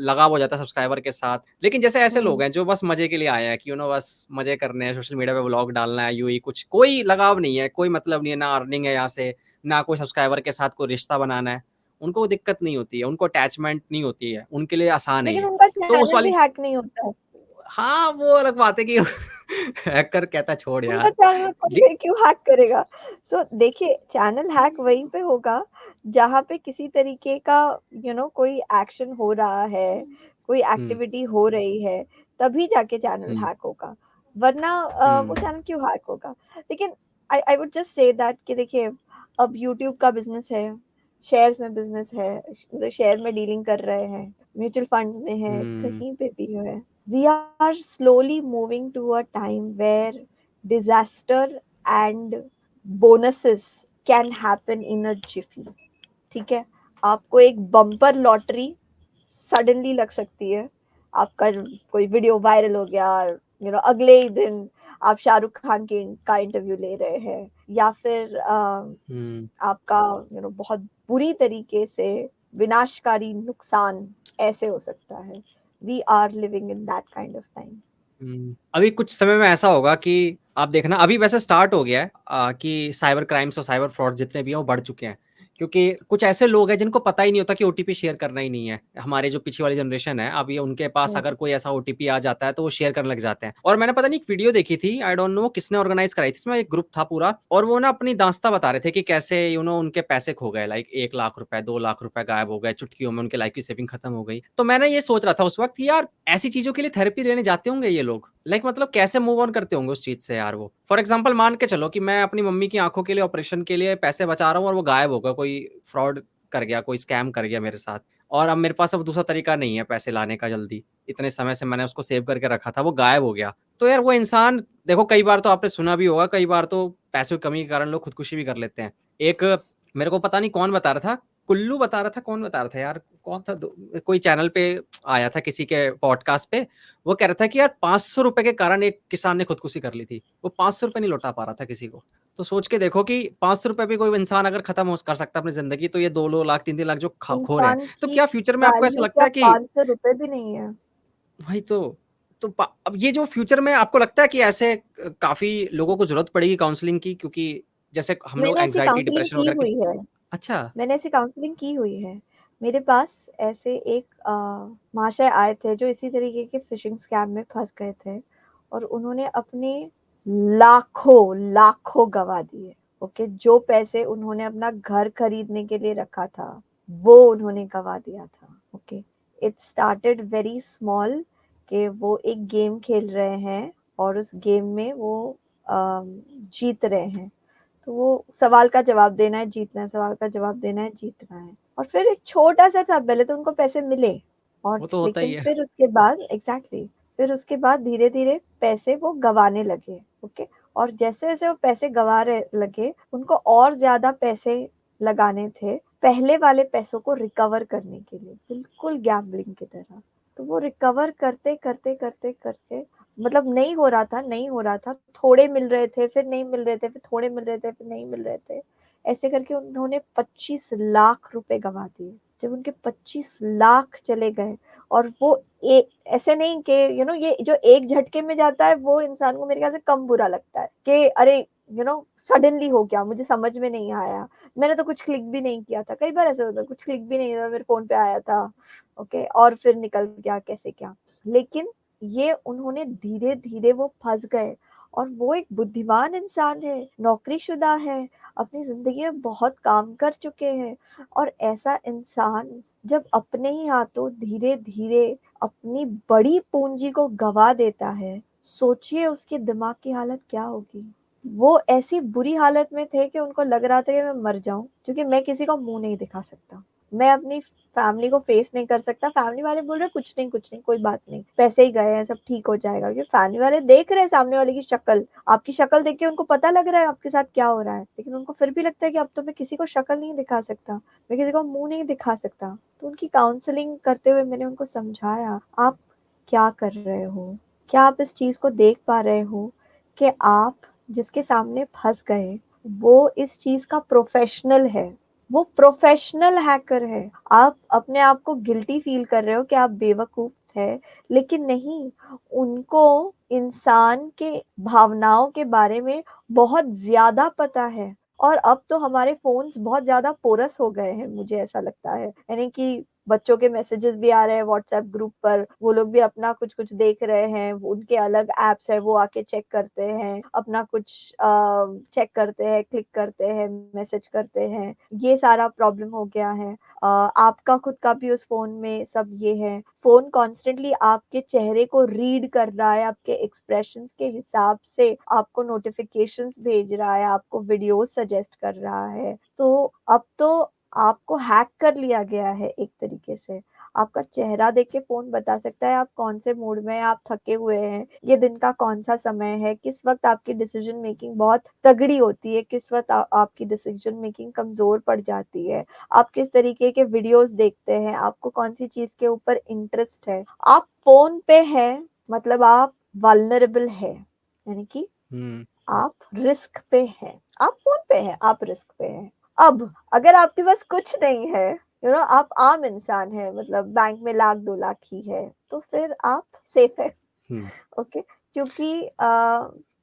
Speaker 2: लगाव हो जाता है सब्सक्राइबर के साथ। लेकिन जैसे ऐसे लोग
Speaker 1: हुँ।
Speaker 2: हैं जो बस मज़े के लिए आए हैं कि बस मज़े करने हैं, सोशल मीडिया पे व्लॉग डालना है, यूँ ही कुछ कोई लगाव नहीं है, कोई मतलब नहीं है, ना अर्निंग है यहाँ से, ना कोई सब्सक्राइबर के साथ कोई रिश्ता बनाना है। उनको वो दिक्कत नहीं होती है, उनको अटैचमेंट नहीं होती है, उनके लिए आसान है
Speaker 1: लेकिन
Speaker 2: ये।
Speaker 1: उनका
Speaker 2: तो उस
Speaker 1: चैनल भी
Speaker 2: वाली
Speaker 1: हैक नहीं होता है।
Speaker 2: हाँ, वो अलग बात है कि हैकर कहता है छोड़
Speaker 1: उनका
Speaker 2: यार।
Speaker 1: चैनल
Speaker 2: ये
Speaker 1: कोई क्यों हैक करेगा? सो देखिए, चैनल हैक वहीं पे होगा जहाँ पे किसी तरीके का कोई एक्शन हो रहा है, कोई
Speaker 2: हुँ,
Speaker 1: एक्टिविटी हो रही है, तभी जाके चैनल
Speaker 2: हुँ,
Speaker 1: हैक होगा। वरना वो
Speaker 2: हुँ,
Speaker 1: चैनल क्यों हैक होगा? लेकिन I I would just say that कि देखिए, अब यूट्यूब का बिज़नेस है, शेयर्स में बिज़नेस है, मतलब शेयर में डीलिंग कर रहे हैं, म्यूचुअल फंड्स में है,
Speaker 2: हुँ,
Speaker 1: कहीं पे भी है। We are slowly moving to a time where disaster and bonuses can happen in a jiffy. ठीक है, आपको एक बम्पर लॉटरी सडनली लग सकती है। आपका कोई वीडियो वायरल हो गया, अगले ही दिन आप शाहरुख खान की का इंटरव्यू ले रहे हैं, या फिर
Speaker 2: हुँ,
Speaker 1: आपका बहुत बुरी तरीके से विनाशकारी नुकसान ऐसे हो सकता है। We are living in that kind of time.
Speaker 2: Hmm. अभी कुछ समय में ऐसा होगा कि आप देखना अभी वैसे स्टार्ट हो गया है कि साइबर क्राइम्स और साइबर फ्रॉड जितने भी हैं वो बढ़ चुके हैं। क्योंकि कुछ ऐसे लोग हैं जिनको पता ही नहीं होता कि ओटीपी शेयर करना ही नहीं है। हमारे जो पीछे वाली जनरेशन है, अभी उनके पास
Speaker 1: हुँ,
Speaker 2: अगर कोई ऐसा ओटीपी आ जाता है तो वो शेयर करने लग जाते हैं। और मैंने पता नहीं एक वीडियो देखी थी, आई डोंट नो किसने ऑर्गनाइज़ कराई थी, इसमें एक ग्रुप था पूरा और वो ना अपनी दास्ताँ बता रहे थे कि कैसे उनके पैसे खो गए लाइक 1 लाख रुपए, 2 लाख रुपए गायब हो गए, चुटकियों में उनके लाइफ की सेविंग खत्म हो गई। तो मैंने ये सोच रहा था उस वक़्त कि यार ऐसी चीज़ों के लिए थेरेपी लेने जाते होंगे ये लोग? लाइक मतलब कैसे मूव ऑन करते होंगे उस चीज़ से यार वो? फॉर एग्ज़ाम्पल मान के चलो कि मैं अपनी मम्मी की आँखों के लिए ऑपरेशन के लिए पैसे बचा रहा हूँ और वो गायब हो गए, कोई फ्रॉड कर गया, कोई स्कैम कर गया मेरे साथ और अब मेरे पास अब दूसरा तरीका नहीं है पैसे लाने का जल्दी। इतने समय से मैंने उसको सेव करके रखा था, वो गायब हो गया। तो यार वो इंसान देखो कई बार तो आपने सुना भी होगा, कई बार तो पैसों की कमी के कारण लोग खुदकुशी भी कर लेते हैं। एक मेरे को पता नहीं कौन बता रहा था, कुल्लू बता रहा था, कौन बता रहा था यार? कौन था दो कोई चैनल पे आया था किसी के पॉडकास्ट पे वो कह रहा था कि यार ₹500 के कारण एक किसान ने खुदकुशी कर ली थी। वो ₹500 नहीं लौटा पा रहा था किसी को। तो सोच के देखो कि ₹500 भी कोई इंसान अगर खत्म हो कर सकता है अपनी ज़िंदगी तो ये 2-2 लाख 3-3 लाख जो ख खो रहे हैं।
Speaker 1: इंसान
Speaker 2: तो
Speaker 1: की
Speaker 2: क्या फ्यूचर में आपको ऐसा
Speaker 1: वैल्यू
Speaker 2: लगता
Speaker 1: क्या
Speaker 2: है कि
Speaker 1: ₹500 भी नहीं है।
Speaker 2: वही तो अब ये जो फ्यूचर में आपको लगता है कि ऐसे काफ़ी लोगों को ज़रूरत पड़ेगी काउंसलिंग की क्योंकि जैसे हम लोग
Speaker 1: मैंने ऐसी
Speaker 2: एंग्ज़ायटी,
Speaker 1: काउंसलिंग
Speaker 2: डिप्रेशन
Speaker 1: की
Speaker 2: वगैरह के
Speaker 1: हुई है।
Speaker 2: अच्छा।
Speaker 1: मैंने ऐसी काउंसलिंग की हुई है। मेरे पास ऐसे एक महाशय आए थे जो इसी तरीके के फ़िशिंग स्कैम में फँस गए थे और उन्होंने अपने लाखों गँवा दिए, ओके? जो पैसे उन्होंने अपना घर खरीदने के लिए रखा था, वो उन्होंने गँवा दिया था, okay? It started very small कि वो एक गेम खेल रहे हैं और उस गेम में वो जीत रहे हैं। तो वो सवाल का जवाब देना है, जीतना है, सवाल का जवाब देना है, जीतना है। और फिर एक छोटा-सा था, पहले तो उनको पैसे मिले और
Speaker 2: वो तो होता ही
Speaker 1: लेकिन
Speaker 2: है।
Speaker 1: फिर उसके बाद एग्ज़ैक्टली फिर उसके बाद धीरे-धीरे पैसे वो गँवाने लगे, ओके? और जैसे-जैसे वो पैसे गँवा रहे लगे, उनको और ज़्यादा पैसे लगाने थे, पहले वाले पैसों को रिकवर करने के लिए, बिल्कुल गैम्बलिंग की तरह। तो वो रिकवर करते मतलब नहीं हो रहा था, थोड़े मिल रहे थे, फिर नहीं मिल रहे थे, फिर थोड़े मिल रहे थे, फिर नहीं मिल रहे थे। ऐसे करके उन्होंने 25 लाख रुपए गँवा दिए। जब उनके 25 लाख चले गए और वो ए ऐसे नहीं कि ये जो एक झटके में जाता है वो इंसान को मेरे ख्याल से कम बुरा लगता है कि अरे सडनली हो गया, मुझे समझ में नहीं आया। मैंने तो कुछ क्लिक भी नहीं किया था। कई बार ऐसा होता है, कुछ क्लिक भी नहीं किया, मेरे फ़ोन पे आया था, ओके और फिर निकल गया कैसे क्या। लेकिन ये उन्होंने धीरे-धीरे वो फँस गए और वो एक बुद्धिमान इंसान है, नौकरीशुदा है, अपनी ज़िंदगी में बहुत काम कर चुके हैं और ऐसा इंसान जब अपने ही हाथों धीरे-धीरे अपनी बड़ी पूँजी को गँवा देता है, सोचिए उसके दिमाग की हालत क्या होगी। वो ऐसी बुरी हालत में थे कि उनको लग रहा था कि मैं मर जाऊँ, क्योंकि मैं किसी को मुँह नहीं दिखा सकता। मैं अपनी फैमिली को फेस नहीं कर सकता, फैमिली वाले बोल रहे कुछ नहीं कुछ नहीं, कोई बात नहीं, पैसे ही गए हैं, सब ठीक हो जाएगा, क्योंकि फैमिली वाले देख रहे हैं सामने वाले की शक्ल, आपकी शक्ल देख के उनको पता लग रहा है आपके साथ क्या हो रहा है, लेकिन उनको फिर भी लगता है कि अब तो मैं किसी को शक्ल नहीं दिखा सकता, मैं किसी को मुंह नहीं दिखा सकता। तो उनकी काउंसलिंग करते हुए मैंने उनको समझाया, आप क्या कर रहे हो, क्या आप इस चीज को देख पा रहे हो कि आप जिसके सामने फंस गए वो इस चीज का प्रोफेशनल है, वो प्रोफेशनल हैकर है। आप अपने आप को गिल्टी फील कर रहे हो कि आप बेवकूफ है, लेकिन नहीं, उनको इंसान के भावनाओं के बारे में बहुत ज्यादा पता है। और अब तो हमारे फोन्स बहुत ज्यादा पोरस हो गए हैं, मुझे ऐसा लगता है, यानी कि बच्चों के मैसेजेस भी आ रहे हैं व्हाट्सएप ग्रुप पर, वो लोग भी अपना कुछ कुछ देख रहे हैं, उनके अलग एप्स है, वो आके चेक करते हैं, अपना कुछ चेक करते हैं, क्लिक करते हैं, मैसेज करते हैं, ये सारा प्रॉब्लम हो गया है। आपका खुद का भी उस फोन में सब ये है, फोन कॉन्स्टेंटली आपके चेहरे को रीड कर रहा है, आपके एक्सप्रेशंस के हिसाब से आपको नोटिफिकेशंस भेज रहा है, आपको वीडियोस सजेस्ट कर रहा है। तो अब तो आपको हैक कर लिया गया है एक तरीके से, आपका चेहरा देख के फोन बता सकता है आप कौन से मूड में हैं, आप थके हुए हैं, ये दिन का कौन सा समय है, किस वक्त आपकी डिसीजन मेकिंग बहुत तगड़ी होती है, किस वक्त आपकी डिसीजन मेकिंग कमजोर पड़ जाती है, आप किस तरीके के वीडियोस देखते हैं, आपको कौन सी चीज के ऊपर इंटरेस्ट है। आप फोन पे है मतलब आप वल्नरेबल है, यानी कि आप रिस्क पे हैं, आप फोन पे हैं, आप रिस्क पे हैं। अब अगर आपके पास कुछ नहीं है, आप आम इंसान है, मतलब बैंक में लाख 2 लाख ही है, तो फिर आप सेफ है। ओके, क्योंकि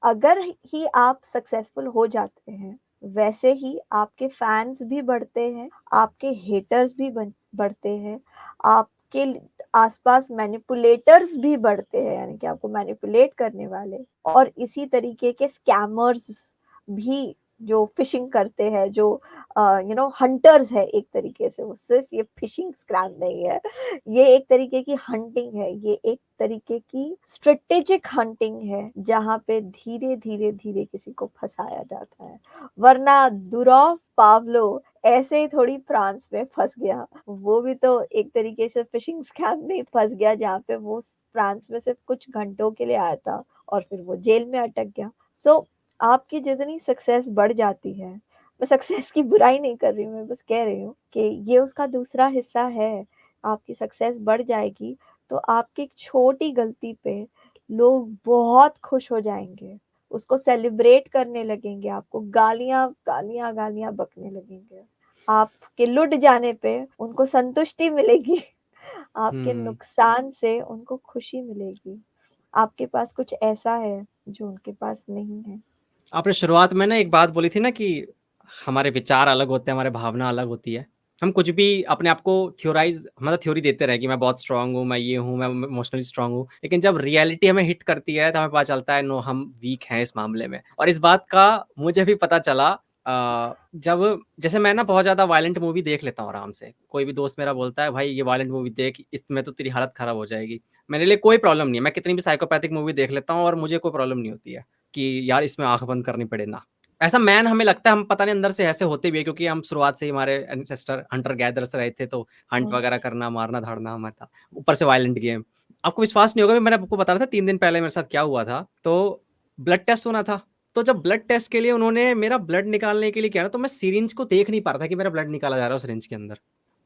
Speaker 1: अगर ही आप सक्सेसफुल हो जाते हैं, वैसे ही आपके फैंस भी बढ़ते हैं, आपके हेटर्स भी बढ़ते हैं, आपके आसपास मैनिपुलेटर्स भी बढ़ते हैं, यानी कि आपको मैनिपुलेट करने वाले, और इसी तरीके के स्कैमर्स भी जो फिशिंग करते हैं, जो हंटर्स है एक तरीके से, वो सिर्फ ये फिशिंग स्क्रैम नहीं है, ये एक तरीके की हंटिंग है, ये एक तरीके की स्ट्रेटेजिक हंटिंग है, जहां पे धीरे धीरे धीरे किसी को फंसाया जाता है। वरना दुराव पावलो ऐसे ही थोड़ी फ्रांस में फंस गया, वो भी तो एक तरीके से फिशिंग स्कैम में फंस गया, जहाँ पे वो फ्रांस में सिर्फ कुछ घंटों के लिए आया था और फिर वो जेल में अटक गया। सो आपकी जितनी सक्सेस बढ़ जाती है, मैं सक्सेस की बुराई नहीं कर रही हूँ, मैं बस कह रही हूँ कि ये उसका दूसरा हिस्सा है। आपकी सक्सेस बढ़ जाएगी तो आपकी एक छोटी गलती पे लोग बहुत खुश हो जाएंगे, उसको सेलिब्रेट करने लगेंगे, आपको गालियां गालियां गालियां बकने लगेंगे, आपके लुट जाने पे उनको संतुष्टि मिलेगी, आपके नुकसान से उनको खुशी मिलेगी। आपके पास कुछ ऐसा है जो उनके पास नहीं है।
Speaker 2: आपने शुरुआत में ना एक बात बोली थी ना कि हमारे विचार अलग होते हैं, हमारे भावना अलग होती है। हम कुछ भी अपने आप को थ्योराइज़ मतलब थ्योरी देते रहे कि मैं बहुत स्ट्रॉन्ग हूँ, मैं ये हूँ, मैं इमोशनली स्ट्रॉन्ग हूँ। लेकिन जब रियलिटी हमें हिट करती है, तो हमें पता चलता है नो हम वीक हैं इस मामले में। और इस बात का मुझे भी पता चला जब जैसे मैं ना बहुत ज़्यादा वायलेंट मूवी देख लेता हूँ आराम से। कोई भी दोस्त मेरा बोलता है, "भाई ये वायलेंट मूवी देख, इसमें तो तेरी हालत खराब हो जाएगी।" मेरे लिए कोई प्रॉब्लम नहीं है। मैं कितनी भी साइकोपैथिक मूवी देख लेता हूँ और मुझे कोई प्रॉब्लम नहीं होती है कि यार इसमें आँख बंद करनी पड़े ना। ऐसा मैन हमें लगता है हम पता नहीं अंदर से ऐसे होते भी हैं क्योंकि हम शुरुआत से ही हमारे एंसेस्टर हंटर गैदरर्स रहे थे तो हंट
Speaker 1: हम्म,
Speaker 2: वगैरह करना, मारना-धाड़ना हमें था। ऊपर से वायलेंट गेम। आपको विश्वास नहीं होगा मैंने आपको बता रहा था 3 दिन पहले मेरे साथ क्या हुआ था। तो ब्लड टेस्ट होना था। तो जब ब्लड टेस्ट के लिए उन्होंने मेरा ब्लड निकालने के लिए किया ना तो मैं सिरिंज को देख नहीं पा रहा था कि मेरा ब्लड निकाला जा रहा है उस सिरिंज के अंदर।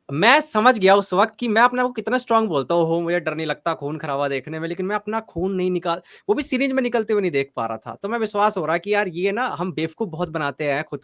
Speaker 2: मैं समझ गया उस वक़्त कि मैं अपने आप को कितना स्ट्रॉन्ग बोलता हूँ, ओहो! मुझे डर नहीं लगता खून-खराबा देखने में, लेकिन मैं अपना खून नहीं निकाल वो भी सिरिंज में निकलते हुए नहीं देख पा रहा था। तो मैं विश्वास हो रहा है कि यार ये ना हम बेवकूफ़ बहुत बनाते हैं खुद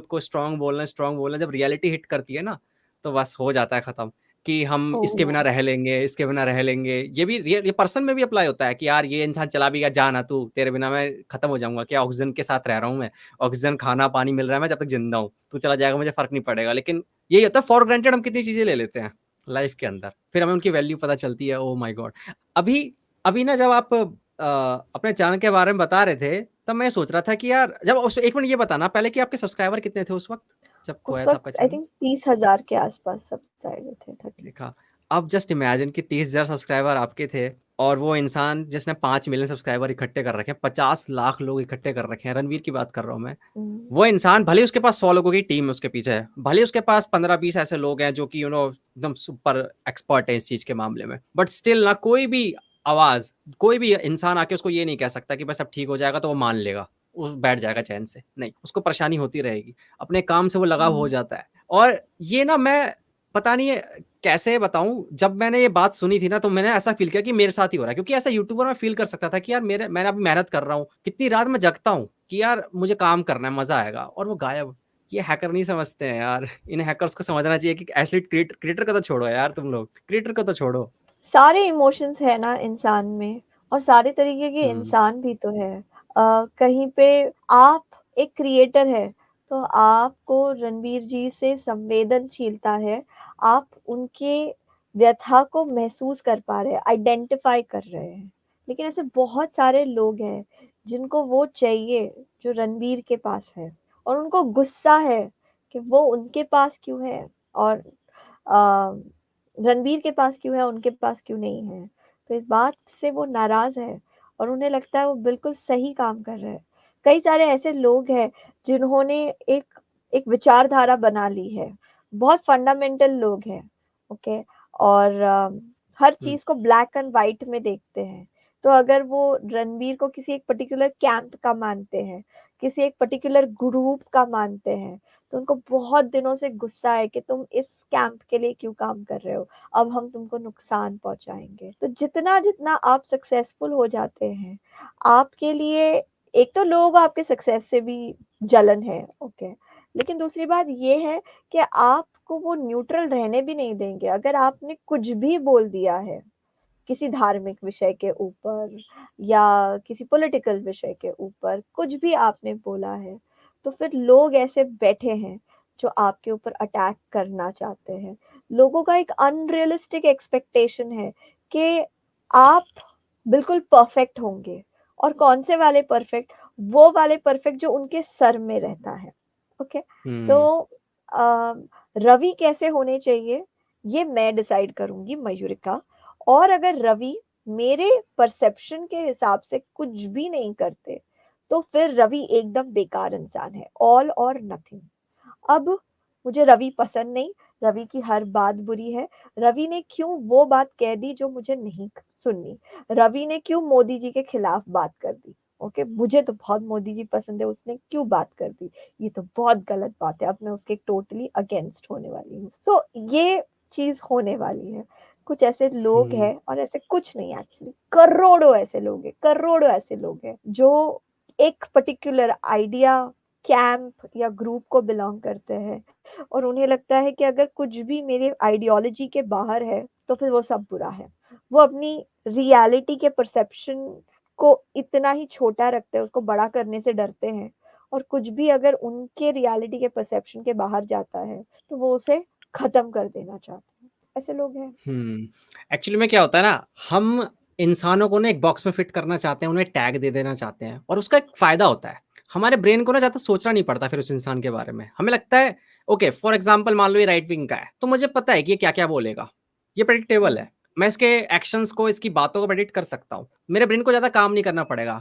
Speaker 2: को स्ट्रॉन्ग बोलना, जब रियलिटी हिट करती है ना, तो बस हो जाता है खत्म कि हम इसके बिना
Speaker 1: ओ,
Speaker 2: रह लेंगे, इसके बिना रह लेंगे। ये पर्सन में भी अप्लाई होता है कि यार ये इंसान चला भी गया, जा ना तू, तेरे बिना मैं खत्म हो जाऊँगा। क्या ऑक्सीजन के साथ रह रहा हूँ मैं, ऑक्सीजन, खाना-पानी मिल रहा है मैं जब तक ज़िंदा हूँ। तू चला जाएगा मुझे फ़र्क नहीं पड़ेगा। लेकिन यही होता है फॉर ग्रांटेड हम कितनी चीज़ें ले लेते हैं लाइफ़ के अंदर, फिर हमें उनकी वैल्यू पता चलती है, ओह माय गॉड! अभी अभी ना जब आप अपने चैनल के बारे में बता रहे थे, तब मैं सोच रहा था कि यार जब उस 1 मिनट ये बताना पहले कि आपके सब्सक्राइबर कितने थे उस वक़्त, जब
Speaker 1: उस
Speaker 2: खोया था आपका
Speaker 1: वक्त आई
Speaker 2: चैनल?
Speaker 1: थिंक 30,000 के आसपास सब्सक्राइबर थे, 30।
Speaker 2: देखा। अब जस्ट इमेजिन कि 30,000 सब्सक्राइबर आपके थे और वो इंसान जिसने 5 मिलियन सब्सक्राइबर इकट्ठे कर रखे हैं, 50 लाख लोग इकट्ठे कर रखे हैं, रणवीर की बात कर रहा हूँ मैं।
Speaker 1: हुँ।
Speaker 2: वो इंसान भले ही उसके पास 100 लोगों की टीम उसके पीछे है, भले ही उसके पास 15-20 ऐसे लोग हैं जो कि एकदम सुपर एक्सपर्ट है इस चीज़ के मामले में, बट स्टिल ना कोई भी आवाज़, कोई भी इंसान आके उसको ये नहीं कह सकता कि बस अब ठीक हो जाएगा तो वो मान लेगा, वो बैठ जाएगा चैन से। नहीं, उसको परेशानी होती रहेगी, अपने काम से वो लगाव हो
Speaker 1: हुँ।
Speaker 2: जाता है। और ये ना मैं पता नहीं है कैसे बताऊँ, जब मैंने ये बात सुनी थी ना तो मैंने ऐसा फ़ील किया कि मेरे साथ ही हो रहा है, क्योंकि ऐसा यूट्यूबर मैं फ़ील कर सकता था कि यार मैं अभी मेहनत कर रहा हूँ, कितनी रात मैं जगता हूँ कि यार मुझे काम करना है, मज़ा आएगा, और वो गायब। ये हैकर नहीं समझते हैं यार, इन हैकर्स को समझना चाहिए कि एथलीट क्रिएटर को तो छोड़ो यार तुम लोग, क्रिएटर को तो छोड़ो।
Speaker 1: सारे इमोशंस है ना इंसान में, और सारे तरीके के
Speaker 2: हुँ,
Speaker 1: इंसान भी तो है। कहीं पे आप एक क्रिएटर है, तो आपको रणवीर जी से संवेदनशीलता है। आप उनके व्यथा को महसूस कर पा रहे हैं, आइडेंटिफ़ाई कर रहे हैं। लेकिन ऐसे बहुत सारे लोग हैं जिनको वो चाहिए जो रणवीर के पास है, और उनको गुस्सा है कि वो उनके पास क्यों है, और अ, रणबीर के पास क्यों है, उनके पास क्यों नहीं है। तो इस बात से वो नाराज़ है, और उन्हें लगता है वो बिल्कुल सही काम कर रहे हैं। कई सारे ऐसे लोग हैं जिन्होंने एक एक विचारधारा बना ली है। बहुत फंडामेंटल लोग हैं, ओके? और हर
Speaker 2: हुँ,
Speaker 1: चीज़ को ब्लैक एंड व्हाइट में देखते हैं। तो अगर वो रणबीर को किसी एक पर्टिकुलर कैंप का मानते हैं, किसी एक पर्टिकुलर ग्रुप का मानते हैं, तो उनको बहुत दिनों से गुस्सा है कि तुम इस कैंप के लिए क्यों काम कर रहे हो? अब हम तुमको नुकसान पहुँचाएँगे। तो जितना-जितना आप सक्सेसफुल हो जाते हैं, आपके लिए एक तो लोगों को आपके सक्सेस से भी जलन है, ओके। लेकिन दूसरी बात ये है कि आपको वो न्यूट्रल रहने भी नहीं देंगे। अगर आपने कुछ भी बोल दिया है किसी धार्मिक विषय के ऊपर या किसी पॉलिटिकल विषय के ऊपर कुछ भी आपने बोला है, तो फिर लोग ऐसे बैठे हैं जो आपके ऊपर अटैक करना चाहते हैं। लोगों का एक अनरियलिस्टिक एक्सपेक्टेशन है कि आप बिल्कुल परफेक्ट होंगे, और कौन से वाले परफेक्ट? वो वाले परफेक्ट जो उनके सर में रहता है, ओके?
Speaker 2: हुँ,
Speaker 1: तो अ, रवि कैसे होने चाहिए, ये मैं डिसाइड करूँगी, मयूरिका। और अगर रवि मेरे परसेप्शन के हिसाब से कुछ भी नहीं करते, तो फिर रवि एकदम बेकार इंसान है, ऑल और नथिंग। अब मुझे रवि पसंद नहीं, रवि की हर बात बुरी है। रवि ने क्यों वो बात कह दी जो मुझे नहीं सुननी? रवि ने क्यों मोदी जी के खिलाफ बात कर दी? ओके, मुझे तो बहुत मोदी जी पसंद है, उसने क्यों बात कर दी? ये तो बहुत गलत बात है, अब मैं उसके टोटली अगेंस्ट होने वाली हूँ। सो ये चीज़ होने वाली है। कुछ ऐसे लोग
Speaker 2: हुँ,
Speaker 1: हैं, और ऐसे कुछ नहीं एक्चुअली, करोड़ों ऐसे लोग हैं, करोड़ों ऐसे लोग हैं जो एक पर्टिकुलर आइडिया, कैंप या ग्रुप को बिलॉन्ग करते हैं, और उन्हें लगता है कि अगर कुछ भी मेरे आइडियोलॉजी के बाहर है, तो फिर वो सब बुरा है। वो अपनी रियलिटी के परसेप्शन को इतना ही छोटा रखते हैं, उसको बड़ा करने से डरते हैं, और कुछ भी अगर उनके रियलिटी के परसेप्शन के बाहर जाता है, तो वो उसे खत्म कर देना चाहते हैं। ऐसे लोग हैं।
Speaker 2: हुँ। एक्चुअली में क्या होता है ना, हम इंसानों को ना एक बॉक्स में फिट करना चाहते हैं, उन्हें टैग दे देना चाहते हैं और उसका एक फ़ायदा होता है। हमारे ब्रेन को ना ज़्यादा सोचना नहीं पड़ता फिर उस इंसान के बारे में। हमें लगता है ओके फॉर एग्ज़ाम्पल मान लो ये राइट विंग का है, तो मुझे पता है कि ये क्या-क्या बोलेगा। ये प्रेडिक्टेबल
Speaker 1: हुँ,
Speaker 2: है। मैं इसके एक्शंस को, इसकी बातों को प्रेडिक्ट कर सकता हूँ। मेरे ब्रेन को ज़्यादा काम नहीं करना पड़ेगा।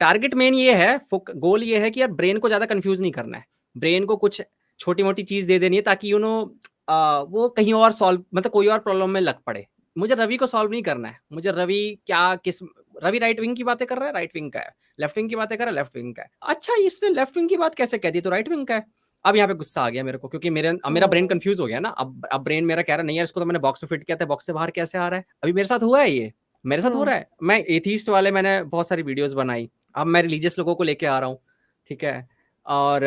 Speaker 2: टारगेट मेन ये है, गोल ये है कि यार ब्रेन को ज़्यादा कन्फ्यूज़ नहीं करना है। ब्रेन को कुछ छोटी-मोटी चीज़ दे देनी है ताकि वो कहीं और सॉल्व मतलब कोई और प्रॉब्लम में लग पड़े। मुझे रवि को सॉल्व नहीं करना है। मुझे रवि राइट विंग की बातें कर रहा है, राइट विंग का है। लेफ्ट विंग की बातें कर रहा है, लेफ्ट विंग का है। अच्छा इसने लेफ्ट विंग की बात कैसे कह दी तो राइट विंग का है। अब यहाँ पे गुस्सा आ गया मेरे को क्योंकि मेरा ब्रेन
Speaker 1: हुँ,
Speaker 2: कन्फ्यूज़ हो गया ना। अब ब्रेन मेरा कह रहा है नहीं यार इसको तो मैंने बॉक्स में फिट किया था, बॉक्स से बाहर कैसे आ रहा है? अभी मेरे साथ हुआ है ये। मेरे साथ हो
Speaker 1: हुँ,
Speaker 2: रहा है। मैं एथियस्ट वाले मैंने बहुत सारी वीडियोज़ बनाई। अब मैं रिलीजियस लोगों को लेके आ रहा हूँ। ठीक है? और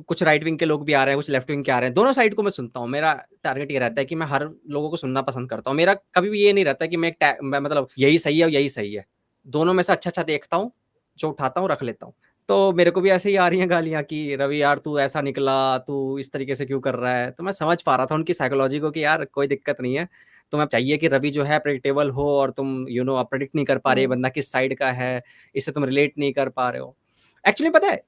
Speaker 2: कुछ राइट विंग के लोग भी आ रहे हैं, कुछ लेफ्ट विंग के आ रहे हैं। दोनों साइड को मैं सुनता हूँ। मेरा टारगेट ये रहता है कि मैं हर लोगों को सुनना पसंद करता हूँ। मेरा कभी भी ये नहीं रहता कि मैं मतलब यही सही है और यही सही है। दोनों में से अच्छा-अच्छा देखता हूँ, जो उठाता हूँ रख लेता हूँ। तो मेरे को भी ऐसे ही आ रही हैं गालियाँ कि रवि यार तू ऐसा निकला, तू इस तरीके से क्यों कर रहा है? तो मैं समझ पा रहा था उनकी साइकोलॉजी को कि यार कोई दिक्कत नहीं है। तुम्हें चाहिए कि रवि जो है प्रेडिक्टेबल हो और तुम आप प्रेडिक्ट नहीं कर पा रहे, ये
Speaker 1: हुँ,
Speaker 2: बंदा किस साइड का है, इससे तुम रिलेट नहीं कर पा रहे हो। एक्चुअली पता है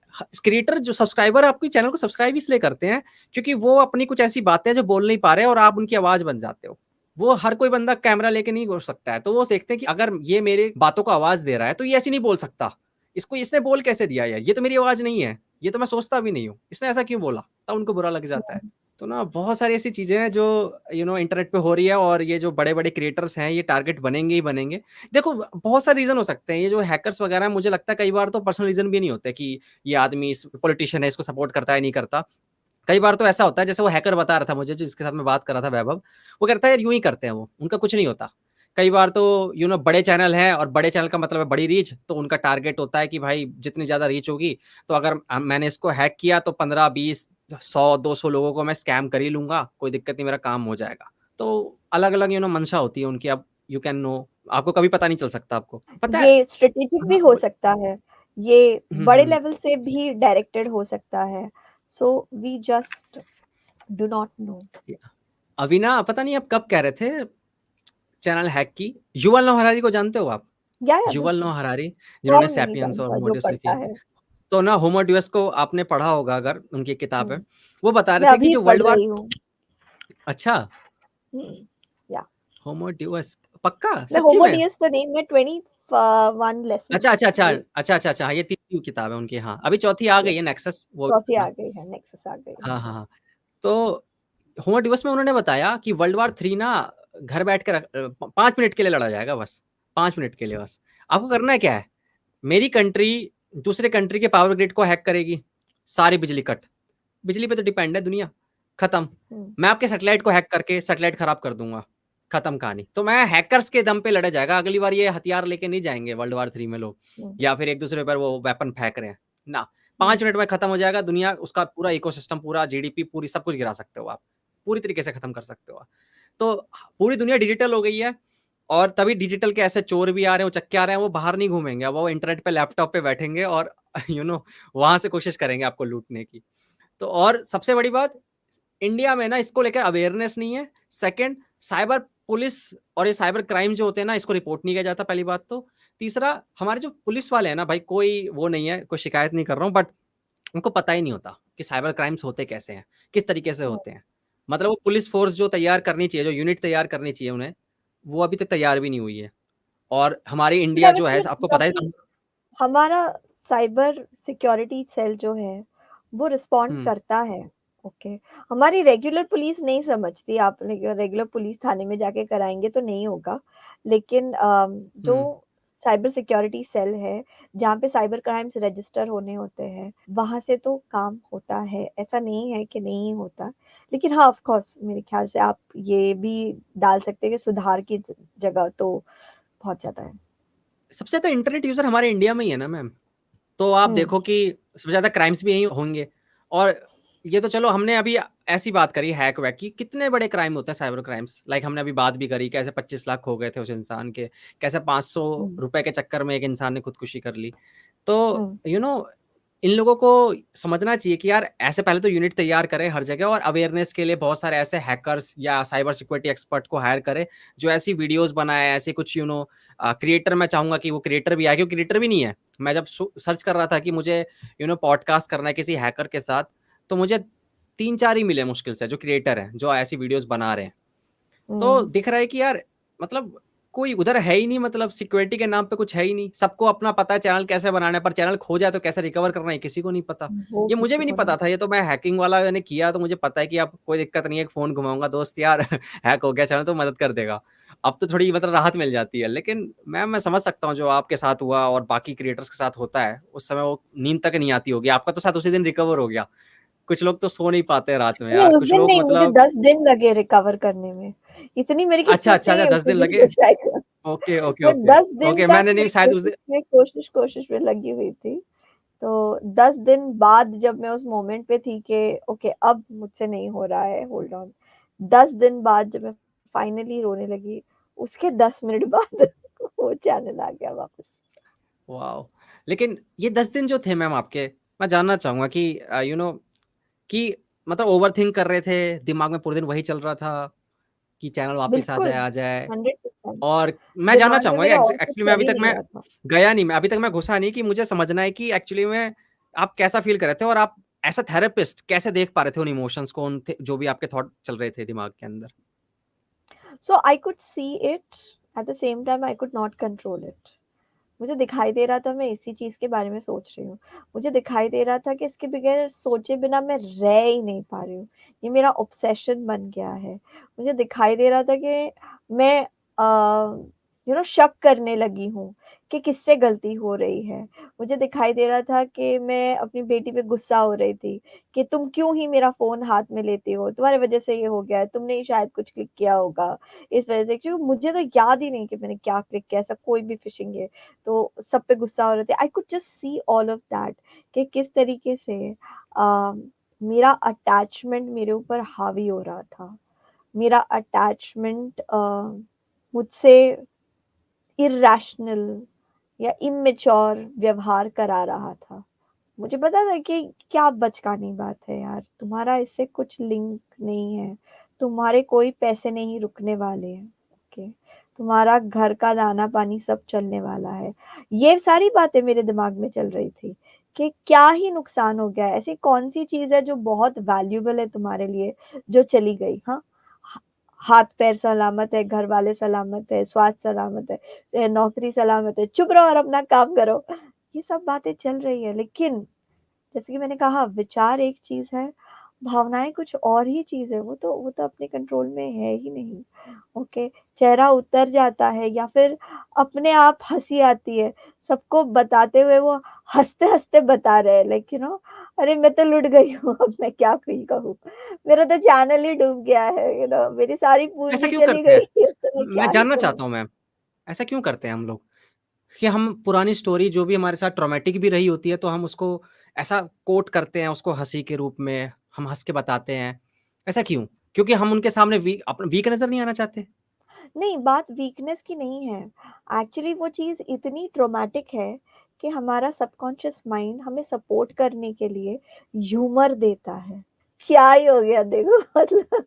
Speaker 2: क्रिएटर जो सब्सक्राइबर आपके चैनल को सब्सक्राइब इसलिए करते हैं क्योंकि वो अपनी कुछ ऐसी बातें हैं जो बोल नहीं पा रहे हैं और आप उनकी आवाज बन जाते हो। वो हर कोई बंदा कैमरा लेके नहीं घुस सकता है, तो वो देखते हैं कि अगर ये मेरे बातों को आवाज़ दे रहा है, तो ये ऐसे नहीं बोल सकता। इसको इसने बोल कैसे दिया यार? ये तो मेरी आवाज़ नहीं है, ये तो मैं सोचता भी नहीं हूँ, इसने ऐसा क्यों बोला? तब उनको बुरा लग जाता है।
Speaker 1: हुँ,
Speaker 2: तो ना बहुत सारी ऐसी चीज़ें हैं जो इंटरनेट पे हो रही है और ये जो बड़े-बड़े क्रिएटर्स हैं, ये टारगेट बनेंगे ही बनेंगे। देखो बहुत सारे रीज़न हो सकते हैं, ये जो हैकर्स वगैरह हैं, मुझे लगता है कई बार तो पर्सनल रीज़न भी नहीं होते कि ये आदमी इस पॉलिटिशियन है, इसको सपोर्ट करता है, नहीं करता। कई बार तो ऐसा होता है जैसे वो हैकर बता रहा था मुझे, जो जिसके साथ मैं बात कर रहा था वैभव, वो कहता है यार यूँ ही करते हैं वो, उनका कुछ नहीं होता। कई बार तो बड़े चैनल हैं और बड़े चैनल का मतलब है बड़ी रीच, तो उनका टारगेट होता है कि भाई जितनी ज़्यादा रीच होगी, तो अगर मैंने इसको हैक किया तो 15, 20, 100, 200 लोगों को मैं स्कैम कर ही लूँगा, कोई दिक्कत नहीं, मेरा काम हो जाएगा। तो अलग-अलग मंशा होती है उनकी, अब यू कैन नो, आपको कभी पता नहीं चल सकता आपको। पता है
Speaker 1: ये स्ट्रैटेजिक भी
Speaker 2: हाँ,
Speaker 1: हो सकता है, ये
Speaker 2: हुँ,
Speaker 1: बड़े
Speaker 2: हुँ।
Speaker 1: लेवल से भी डायरेक्टेड हो सकता है। So we just do not know.
Speaker 2: अभी ना पता नहीं आप कब कह रहे थे चैनल हैक की, युval नोह हरारी को जानते हो आप?
Speaker 1: या
Speaker 2: युval
Speaker 1: बिल्कुल,
Speaker 2: नोह हरारी जिन्होंने
Speaker 1: कौन नहीं
Speaker 2: सैपियंस और
Speaker 1: जानता जो
Speaker 2: होमो लिखी
Speaker 1: पढ़ता
Speaker 2: है।
Speaker 1: है।
Speaker 2: तो ना होमो को आपने पढ़ा होगा अगर, उनकी एक किताब है।
Speaker 1: हुँ,
Speaker 2: वो बता रहे
Speaker 1: मैं
Speaker 2: थे कि
Speaker 1: अभी
Speaker 2: जो
Speaker 1: पढ़
Speaker 2: वर्ल्ड वार
Speaker 1: रही हूँ।
Speaker 2: अच्छा,
Speaker 1: हुँ, या
Speaker 2: होमो पक्का?
Speaker 1: मैं
Speaker 2: सच्ची
Speaker 1: होमो
Speaker 2: में?
Speaker 1: तो नहीं, मैं 21
Speaker 2: अच्छा,
Speaker 1: लेसन्स
Speaker 2: अच्छा, अच्छा।
Speaker 1: ये
Speaker 2: अच्छा, अच्छा, अच्छा। हाँ, ये 3वीं किताब है उनकी हाँ। अभी चौथी आ गई
Speaker 1: यस,
Speaker 2: है नेक्सस वो भी
Speaker 1: चौथी आ
Speaker 2: पढ़ना।
Speaker 1: गई है, नेक्सस आ गई है।
Speaker 2: हाँ, हाँ, हाँ। तो होमो में उन्होंने बताया कि वर्ल्ड वार 3 ना घर बैठ के 5 मिनट के लिए लड़ा जाएगा बस, 5 मिनट के लिए बस। आपको करना क्या है? मेरी कंट्री दूसरे कंट्री के पावर ग्रिड को हैक करेगी, सारी बिजली कट। बिजली पे तो डिपेंड है दुनिया, खत्म।
Speaker 1: हुँ,
Speaker 2: मैं आपके सैटेलाइट को हैक करके सैटेलाइट खराब कर दूँगा, खत्म कहानी। तो मैं हैकर्स के दम पे लड़ा जाएगा, अगली बार ये हथियार लेके नहीं जाएँगे वर्ल्ड वार 3 में लोग,
Speaker 1: हुँ,
Speaker 2: या फिर एक-दूसरे पर वो वेपन फेंक रहे हैं, ना।
Speaker 1: हुँ,
Speaker 2: 5 मिनट में खत्म हो जाएगा दुनिया, उसका पूरा इकोसिस्टम, पूरा जीडीपी, पूरी सब कुछ गिरा सकते हो आप। पूरी तरीके से खत्म कर सकते हो आप। तो पूरी दुनिया डिजिटल हो गई है और तभी डिजिटल के ऐसे चोर भी आ रहे हैं, उचक्के आ रहे हैं, वो बाहर नहीं घूमेंगे, अब वो इंटरनेट पे लैपटॉप पे बैठेंगे और वहाँ से कोशिश करेंगे आपको लूटने की। तो और सबसे बड़ी बात, इंडिया में ना इसको लेकर अवेयरनेस नहीं है। सेकंड, साइबर पुलिस और ये साइबर क्राइम जो होते हैं ना, इसको रिपोर्ट नहीं किया जाता, पहली बात तो। तीसरा, हमारे जो पुलिस वाले हैं ना भाई, कोई वो नहीं है, कोई शिकायत नहीं कर रहा हूँ, बट उनको पता ही नहीं होता कि साइबर क्राइम्स होते कैसे हैं, किस तरीके से
Speaker 1: हुँ।
Speaker 2: होते हैं। मतलब वो पुलिस फ़ोर्स जो तैयार करनी चाहिए, जो यूनिट तैयार करनी चाहिए उन्हें, वो अभी तक तैयार भी नहीं हुई है। और हमारी इंडिया जो है,
Speaker 1: वैसे
Speaker 2: आपको पता है
Speaker 1: अभी हमारा साइबर सिक्योरिटी सेल जो है, वो रिस्पॉन्ड
Speaker 2: हुँ,
Speaker 1: करता है, ओके। हमारी रेगुलर पुलिस नहीं समझती, आप रेगुलर पुलिस थाने में जाके कराएँगे तो नहीं होगा। लेकिन
Speaker 2: हुँ।
Speaker 1: जो साइबर सिक्योरिटी सेल है, जहाँ पे साइबर क्राइम्स रजिस्टर होने होते हैं, वहाँ से तो काम होता है, ऐसा नहीं है कि नहीं होता। लेकिन हाँ, ऑफ़ कोर्स मेरे ख़्याल से आप ये भी डाल सकते हैं कि सुधार की जगह तो बहुत ज़्यादा है।
Speaker 2: सबसे ज़्यादा इंटरनेट यूज़र हमारे इंडिया में ही है ना मैम। तो आप
Speaker 1: हुँ,
Speaker 2: देखो कि सबसे ज़्यादा क्राइम्स भी यहीं होंगे और ये तो चलो हमने अभी ऐसी बात करी हैक-वैक की, कितने बड़े क्राइम होते हैं साइबर क्राइम्स। लाइक हमने अभी बात भी करी, कैसे 25 लाख खो गए थे उस इंसान के, कैसे 500
Speaker 1: हुँ,
Speaker 2: रुपए के चक्कर में एक इंसान ने खुदकुशी कर ली। तो
Speaker 1: हुँ,
Speaker 2: इन लोगों को समझना चाहिए कि यार ऐसे पहले तो यूनिट तैयार करें हर जगह और अवेयरनेस के लिए बहुत सारे ऐसे हैकर्स या साइबर सिक्योरिटी एक्सपर्ट को हायर करें, जो ऐसी वीडियोज़ बनाए, ऐसे कुछ क्रिएटर, मैं चाहूँगा कि वो क्रिएटर भी आए, क्योंकि क्रिएटर भी नहीं है। मैं जब सर्च कर रहा था कि मुझे पॉडकास्ट करना है किसी हैकर के साथ, तो मुझे 3-4 ही मिले मुश्किल से जो क्रिएटर हैं, जो ऐसी वीडियोज़ बना रहे हैं। तो
Speaker 1: हुँ।
Speaker 2: दिख रहा है कि यार मतलब कोई उधर है ही नहीं, मतलब सिक्योरिटी के नाम पे कुछ है ही नहीं। सबको अपना पता है चैनल कैसे बनाना है, पर चैनल खो जाए तो कैसे रिकवर करना है, किसी को नहीं पता।
Speaker 1: वो
Speaker 2: ये मुझे
Speaker 1: किसी
Speaker 2: भी नहीं
Speaker 1: को नहीं
Speaker 2: पता था, ये तो मैं हैकिंग वाला मैंने किया तो मुझे पता है कि अब कोई दिक्कत नहीं है, एक फ़ोन घुमाऊँगा, दोस्त यार हैक हो गया चैनल, तो मदद कर देगा। अब तो थोड़ी मतलब राहत मिल जाती है। लेकिन मैं समझ सकता हूँ जो आपके साथ हुआ और बाकी क्रिएटर्स के साथ होता है, उस समय वो नींद तक नहीं आती होगी। आपका तो शायद उसी दिन रिकवर हो गया। कुछ लोग तो सो नहीं पाते रात में
Speaker 1: नहीं,
Speaker 2: यार,
Speaker 1: उस
Speaker 2: कुछ
Speaker 1: दिन
Speaker 2: लोग
Speaker 1: नहीं, मुझे
Speaker 2: मतलब
Speaker 1: 10 दिन लगे रिकवर करने में। इतनी मेरी
Speaker 2: अच्छा,
Speaker 1: किस्मत
Speaker 2: अच्छा,
Speaker 1: नहीं
Speaker 2: अच्छा
Speaker 1: है
Speaker 2: 10 दिन
Speaker 1: उतनी बड़ी
Speaker 2: लगे?
Speaker 1: हो जाएगा।
Speaker 2: ओके, ओके,
Speaker 1: मैं
Speaker 2: ओके।
Speaker 1: 10 दिन
Speaker 2: ओके,
Speaker 1: तक
Speaker 2: मैंने नहीं
Speaker 1: मैं
Speaker 2: शायद उस दिन
Speaker 1: कोशिश में लगी हुई थी। तो 10 दिन बाद जब मैं उस मोमेंट पे थी कि ओके अब मुझसे नहीं हो रहा है, होल्ड ऑन। 10 दिन बाद जब मैं फाइनली रोने लगी, उसके 10 मिनट बाद वो चैनल आ गया वापस।
Speaker 2: वॉव! लेकिन ये 10 दिन जो थे मैम आपके, मैं जानना चाहूँगा कि कि मतलब ओवरथिंक कर रहे थे, दिमाग में पूरे दिन वही चल रहा था कि चैनल वापस आ
Speaker 1: बिल्कुल,
Speaker 2: जाए, आ जाए?
Speaker 1: 100%
Speaker 2: और मैं जानना
Speaker 1: दिमाग में
Speaker 2: चाहूँगा,
Speaker 1: मेरा और कुछ
Speaker 2: एक्चुअली मैं
Speaker 1: चल
Speaker 2: अभी
Speaker 1: ही
Speaker 2: तक
Speaker 1: नहीं
Speaker 2: मैं
Speaker 1: रहा था।
Speaker 2: गया नहीं, मैं अभी तक मैं घुसा नहीं कि मुझे समझना है कि एक्चुअली में आप कैसा फ़ील कर रहे थे और आप एज़ अ थेरेपिस्ट कैसे देख पा रहे थे उन इमोशंस को, जो भी आपके थॉट चल रहे थे दिमाग के अंदर?
Speaker 1: So I could see it, at the same time I could not control it. मुझे दिखाई दे रहा था मैं इसी चीज़ के बारे में सोच रही हूँ। मुझे दिखाई दे रहा था कि इसके बगैर सोचे बिना मैं रह ही नहीं पा रही हूँ। ये मेरा ऑब्सेशन बन गया है। मुझे दिखाई दे रहा था कि मैं शक करने लगी हूँ कि किससे गलती हो रही है। मुझे दिखाई दे रहा था कि मैं अपनी बेटी पे गुस्सा हो रही थी कि तुम क्यों ही मेरा फ़ोन हाथ में लेती हो? तुम्हारी वज़ह से ये हो गया है। तुमने ही शायद कुछ क्लिक किया होगा इस वज़ह से, क्योंकि मुझे तो याद ही नहीं कि मैंने क्या क्लिक किया, ऐसा कोई भी फ़िशिंग है। तो सब पे गुस्सा हो रहे थे। I could just see all of that कि किस तरीके से अ, मेरा अटैचमेंट मेरे ऊपर हावी हो रहा था। मेरा अटैचमेंट मुझसे इर्रेशनल या इमैच्योर व्यवहार करा रहा था। मुझे पता था कि क्या बचकानी बात है यार, तुम्हारा इससे कुछ लिंक नहीं है, तुम्हारे कोई पैसे नहीं रुकने वाले हैं, ओके? तुम्हारा घर का दाना-पानी सब चलने वाला है। ये सारी बातें मेरे दिमाग में चल रही थी कि क्या ही नुकसान हो गया है, ऐसी कौन-सी चीज़ है जो बहुत वैल्यूएबल है तुम्हारे लिए, जो चली गई, हाँ? ह हाथ-पैर सलामत है, घर वाले सलामत है, स्वास्थ्य सलामत है, नौकरी सलामत है, चुप रहो और अपना काम करो। ये सब बातें चल रही है, लेकिन जैसे कि मैंने कहा, विचार एक चीज़ है, भावनाएँ कुछ और ही चीज़ है, वो तो अपने कंट्रोल में है ही नहीं, ओके? चेहरा उतर जाता है या फिर अपने आप हँसी आती है, सबको बताते हुए वो हँसते-हँसते बता रहे हैं लाइक अरे मैं तो लुट गई हूँ, अब मैं क्या ही कहूँ? मेरा तो चैनल ही डूब गया है, मेरी सारी
Speaker 2: ऐसा
Speaker 1: पूँजी
Speaker 2: क्यों
Speaker 1: चली
Speaker 2: करते हैं?
Speaker 1: गई, अब तो मैं क्या
Speaker 2: मैं
Speaker 1: ही
Speaker 2: जानना
Speaker 1: करूँ?
Speaker 2: चाहता हूँ मैम, ऐसा क्यों करते हैं हम लोग? कि हम पुरानी स्टोरी जो भी हमारे साथ ट्रॉमेटिक भी रही होती है, तो हम उसको ऐसा कोट करते हैं उसको हँसी के रूप में, हम हँस के बताते हैं। ऐसा क्यों? क्योंकि हम उनके सामने वीक नज़र नहीं आना चाहते?
Speaker 1: नहीं, बात वीकनेस की नहीं है। एक्चुअली वो चीज़ इतनी ट्रॉमेटिक है कि हमारा सबकॉन्शियस माइंड हमें सपोर्ट करने के लिए ह्यूमर देता है। क्या ही हो गया देखो मतलब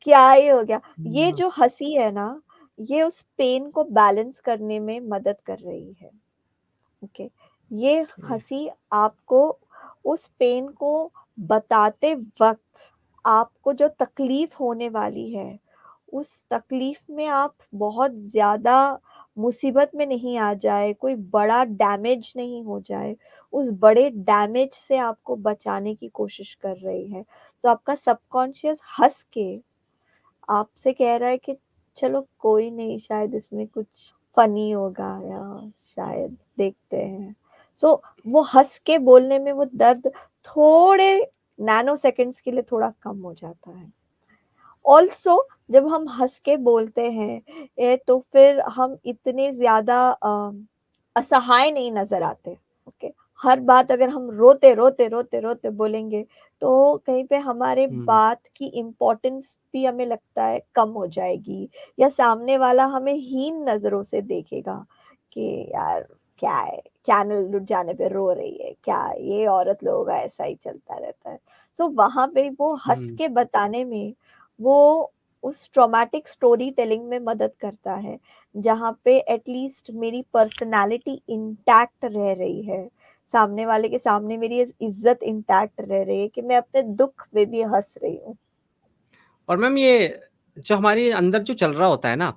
Speaker 1: क्या ही हो गया। ये
Speaker 2: हुँ,
Speaker 1: जो हँसी है ना, ये उस पेन को बैलेंस करने में मदद कर रही है। ओके। ये
Speaker 2: ओके।
Speaker 1: हँसी आपको उस पेन को बताते वक़्त आपको जो तकलीफ़ होने वाली है, उस तकलीफ़ में आप बहुत ज़्यादा मुसीबत में नहीं आ जाए, कोई बड़ा डैमेज नहीं हो जाए, उस बड़े डैमेज से आपको बचाने की कोशिश कर रही है। तो आपका सबकॉन्शियस हँस के आपसे कह रहा है कि चलो कोई नहीं, शायद इसमें कुछ फ़नी होगा या शायद देखते हैं। सो वो हँस के बोलने में वो दर्द थोड़े नैनो सेकंड्स के लिए थोड़ा कम हो जाता है। ऑल्सो जब हम हँस के बोलते हैं तो फिर हम इतने ज़्यादा असहाय नहीं नज़र आते, ओके? हर बात अगर हम रोते, रोते, रोते, रोते बोलेंगे, तो कहीं पे हमारे
Speaker 2: हुँ,
Speaker 1: बात की इम्पोर्टेंस भी हमें लगता है कम हो जाएगी या सामने वाला हमें हीन नज़रों से देखेगा कि यार क्या है, चैनल लुट जाने पे रो रही है, क्या ये औरत लोगों का ऐसा ही चलता रहता है। सो वहाँ पे वो हँस
Speaker 2: हुँ।
Speaker 1: के बताने में वो उस ट्रॉमेटिक स्टोरी टेलिंग में मदद करता है, जहाँ पे एट लीस्ट मेरी पर्सनैलिटी इंटैक्ट रह रही है। सामने वाले के सामने मेरी इज़्ज़त इंटैक्ट रह रही है कि मैं अपने दुःख में भी हँस रही हूँ।
Speaker 2: और मैम ये जो हमारे अंदर जो चल रहा होता है ना,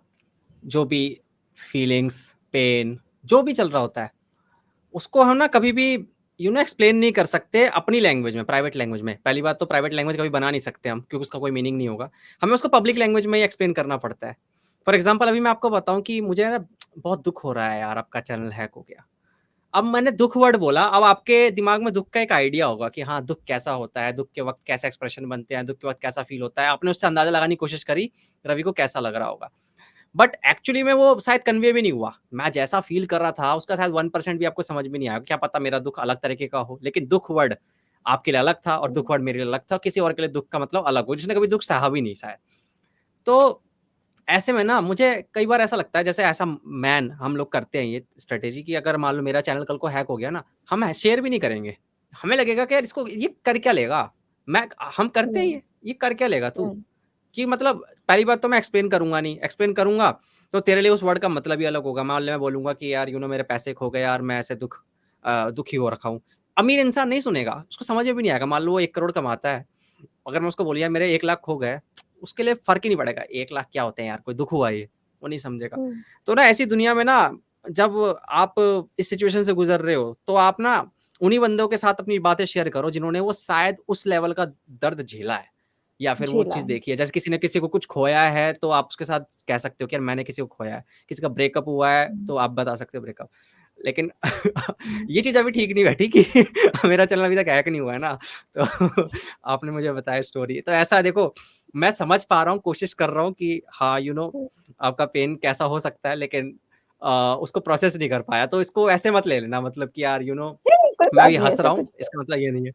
Speaker 2: जो भी फीलिंग्स, पेन, जो भी चल रहा होता है, उसको हम ना कभी भी एक्सप्लेन नहीं कर सकते अपनी लैंग्वेज में, प्राइवेट लैंग्वेज में। पहली बात तो प्राइवेट लैंग्वेज कभी बना नहीं सकते हम, क्योंकि उसका कोई मीनिंग नहीं होगा। हमें उसको पब्लिक लैंग्वेज में ही एक्सप्लेन करना पड़ता है। फॉर एग्ज़ाम्पल अभी मैं आपको बताऊँ कि मुझे ना बहुत दुःख हो रहा है यार, आपका चैनल हैक हो गया। अब मैंने दुःख वर्ड बोला, अब आपके दिमाग में दुःख का एक आइडिया होगा कि हाँ, दुःख कैसा होता है, दुःख के वक़्त कैसे एक्सप्रेशन बनते हैं, दुःख के वक़्त कैसा फ़ील होता है। आपने उससे अंदाज़ा लगाने की कोशिश करी, रवि को कैसा लग रहा होगा। बट एक्चुअली में वो शायद कन्वे भी नहीं हुआ। मैं जैसा फ़ील कर रहा था, उसका शायद 1% भी आपको समझ में नहीं आया। क्या पता मेरा दुःख अलग तरीके का हो, लेकिन दुःख वर्ड आपके लिए अलग था और
Speaker 1: हुँ,
Speaker 2: दुःख वर्ड मेरे लिए अलग था और किसी और के लिए दुःख का मतलब अलग हो, जिसने कभी दुःख सहा भी नहीं शायद। तो ऐसे में ना मुझे कई बार ऐसा लगता है जैसे ऐसा मैन हम लोग करते हैं ये स्ट्रैटेजी कि अगर मान लो मेरा चैनल कल को हैक हो गया ना, हम शेयर भी नहीं करेंगे। हमें लगेगा कि यार इसको ये कर क्या लेगा? मैं हम करते हैं
Speaker 1: हुँ,
Speaker 2: ये कर क्या लेगा तू?
Speaker 1: हुँ,
Speaker 2: कि मतलब पहली बात तो मैं एक्सप्लेन करूँगा नहीं, एक्सप्लेन करूँगा तो तेरे लिए उस वर्ड का मतलब ही अलग होगा। मान लो मैं बोलूँगा कि यार मेरे पैसे खो गए यार, मैं ऐसे दुखी हो रखा हूँ। अमीर इंसान नहीं सुनेगा, उसको समझ में भी नहीं आएगा। मान लो वो 1 करोड़ कमाता है, अगर मैं उसको बोलूँ यार मेरे 1 लाख खो गए, उसके लिए फ़र्क ही नहीं पड़ेगा, 1 लाख क्या होते हैं यार, कोई दुःख हुआ ये, वो नहीं समझेगा।
Speaker 1: हुँ,
Speaker 2: तो ना ऐसी दुनिया में ना जब आप इस सिचुएशन से गुज़र रहे हो, तो आप ना उन्हीं बंदों के साथ अपनी बातें शेयर करो जिन्होंने वो शायद उस लेवल का दर्द झेला है या फिर वो
Speaker 1: झेला
Speaker 2: चीज़
Speaker 1: है।
Speaker 2: देखी है। जैसे किसी ने किसी को कुछ खोया है, तो आप उसके साथ कह सकते हो कि यार मैंने किसी को खोया है। किसी का ब्रेकअप हुआ है,
Speaker 1: हुँ,
Speaker 2: तो आप बता सकते हो ब्रेकअप। लेकिन
Speaker 1: हुँ,
Speaker 2: ये चीज़ अभी ठीक नहीं बैठी कि मेरा चैनल अभी तक हैक नहीं हुआ है ना, तो आपने मुझे बताया स्टोरी। तो ऐसा देखो, मैं समझ पा रहा हूँ, कोशिश कर रहा हूँ कि हाँ,
Speaker 1: हुँ।
Speaker 2: आपका पेन कैसा हो सकता है, लेकिन उसको प्रोसेस नहीं कर पाया, तो इसको ऐसे मत ले लेना मतलब कि यार
Speaker 1: नहीं, नहीं, कोई
Speaker 2: मैं
Speaker 1: बात
Speaker 2: अभी
Speaker 1: नहीं,
Speaker 2: हँस
Speaker 1: ऐसा
Speaker 2: रहा
Speaker 1: कुछ
Speaker 2: हूँ,
Speaker 1: नहीं है।
Speaker 2: इसका मतलब ये नहीं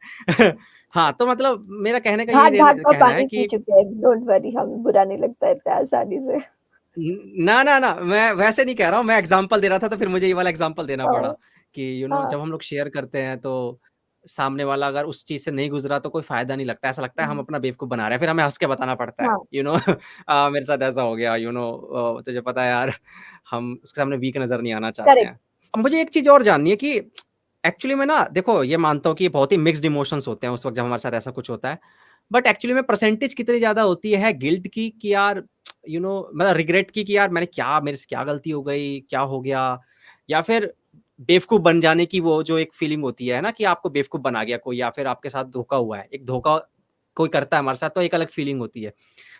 Speaker 2: है। हाँ, तो मतलब मेरा कहने का ये
Speaker 1: घाट-घाट का
Speaker 2: कहना है
Speaker 1: पानी पी
Speaker 2: कि
Speaker 1: चुके हैं, डोंट वरी, हमें बुरा नहीं लगता इतना आसानी से।
Speaker 2: ना, ना, ना, मैं वैसे नहीं कह रहा हूँ, मैं एग्ज़ाम्पल दे रहा था, तो फिर मुझे ये वाला एग्ज़ाम्पल देना पड़ा
Speaker 1: हाँ,
Speaker 2: कि
Speaker 1: हाँ,
Speaker 2: जब हम लोग शेयर करते हैं, तो सामने वाला अगर उस चीज़ से नहीं गुज़रा, तो कोई फ़ायदा नहीं लगता। ऐसा लगता है हम
Speaker 1: हुँ,
Speaker 2: अपना बेवकूफ़ बना रहे हैं, फिर हमें हँस के बताना पड़ता है,
Speaker 1: हाँ,
Speaker 2: मेरे साथ ऐसा हो गया, तुझे पता है यार, हम उसके सामने वीक नज़र नहीं आना चाहते
Speaker 1: करेक्ट।
Speaker 2: हैं। अब मुझे एक चीज़ और जाननी है कि एक्चुअली में ना देखो, ये मानता हूँ कि बहुत ही मिक्स्ड इमोशंस होते हैं उस वक़्त जब हमारे साथ ऐसा कुछ होता है। बट एक्चुअली में परसेंटेज कितनी ज़्यादा होती है गिल्ट की कि यार मतलब रिग्रेट की कि यार मेरे से क्या गलती हो गई, क्या हो गया? या फिर बेवकूफ़ बन जाने की वो जो एक फीलिंग होती है ना कि आपको बेवकूफ़ बना गया कोई या फिर आपके साथ धोखा हुआ है। एक धोखा कोई करता है हमारे साथ तो एक अलग फीलिंग होती है।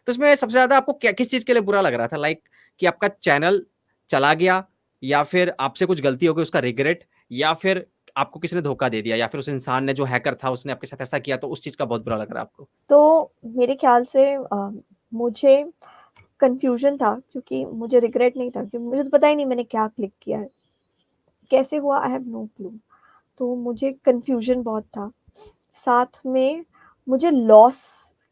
Speaker 2: तो इसमें सबसे ज़्यादा आपको क्या किस चीज़ के लिए बुरा लग रहा था? लाइक कि आपका चैनल चला गया या फिर आपसे कुछ गलती हो गई उसका रिग्रेट या फिर आपको किसी ने धोखा दे दिया या फिर उस इंसान ने जो हैकर था उसने आपके साथ ऐसा किया तो उस चीज़ का बहुत बुरा लग रहा है आपको?
Speaker 1: तो मेरे ख़्याल से मुझे कन्फ्यूज़न था क्योंकि मुझे रिग्रेट नहीं था क्योंकि मुझे तो पता ही नहीं मैंने क्या क्लिक किया है। कैसे हुआ आई हैव नो क्लू। तो मुझे कन्फ्यूज़न बहुत था। साथ में मुझे लॉस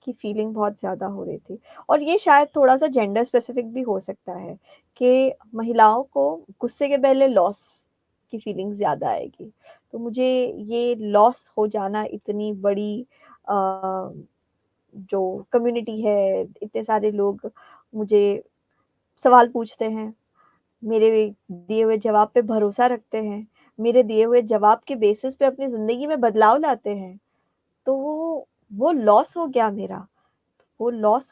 Speaker 1: की फीलिंग बहुत ज़्यादा हो रही थी और ये शायद थोड़ा-सा जेंडर स्पेसिफिक भी हो सकता है कि महिलाओं को गुस्से के पहले लॉस की फीलिंग ज़्यादा आएगी। तो मुझे ये लॉस हो जाना इतनी बड़ी अ, जो कम्युनिटी है, इतने सारे लोग मुझे सवाल पूछते हैं, मेरे दिए हुए जवाब पे भरोसा रखते हैं, मेरे दिए हुए जवाब के बेसिस पे अपनी ज़िंदगी में बदलाव लाते हैं। तो वो लॉस हो गया मेरा। वो लॉस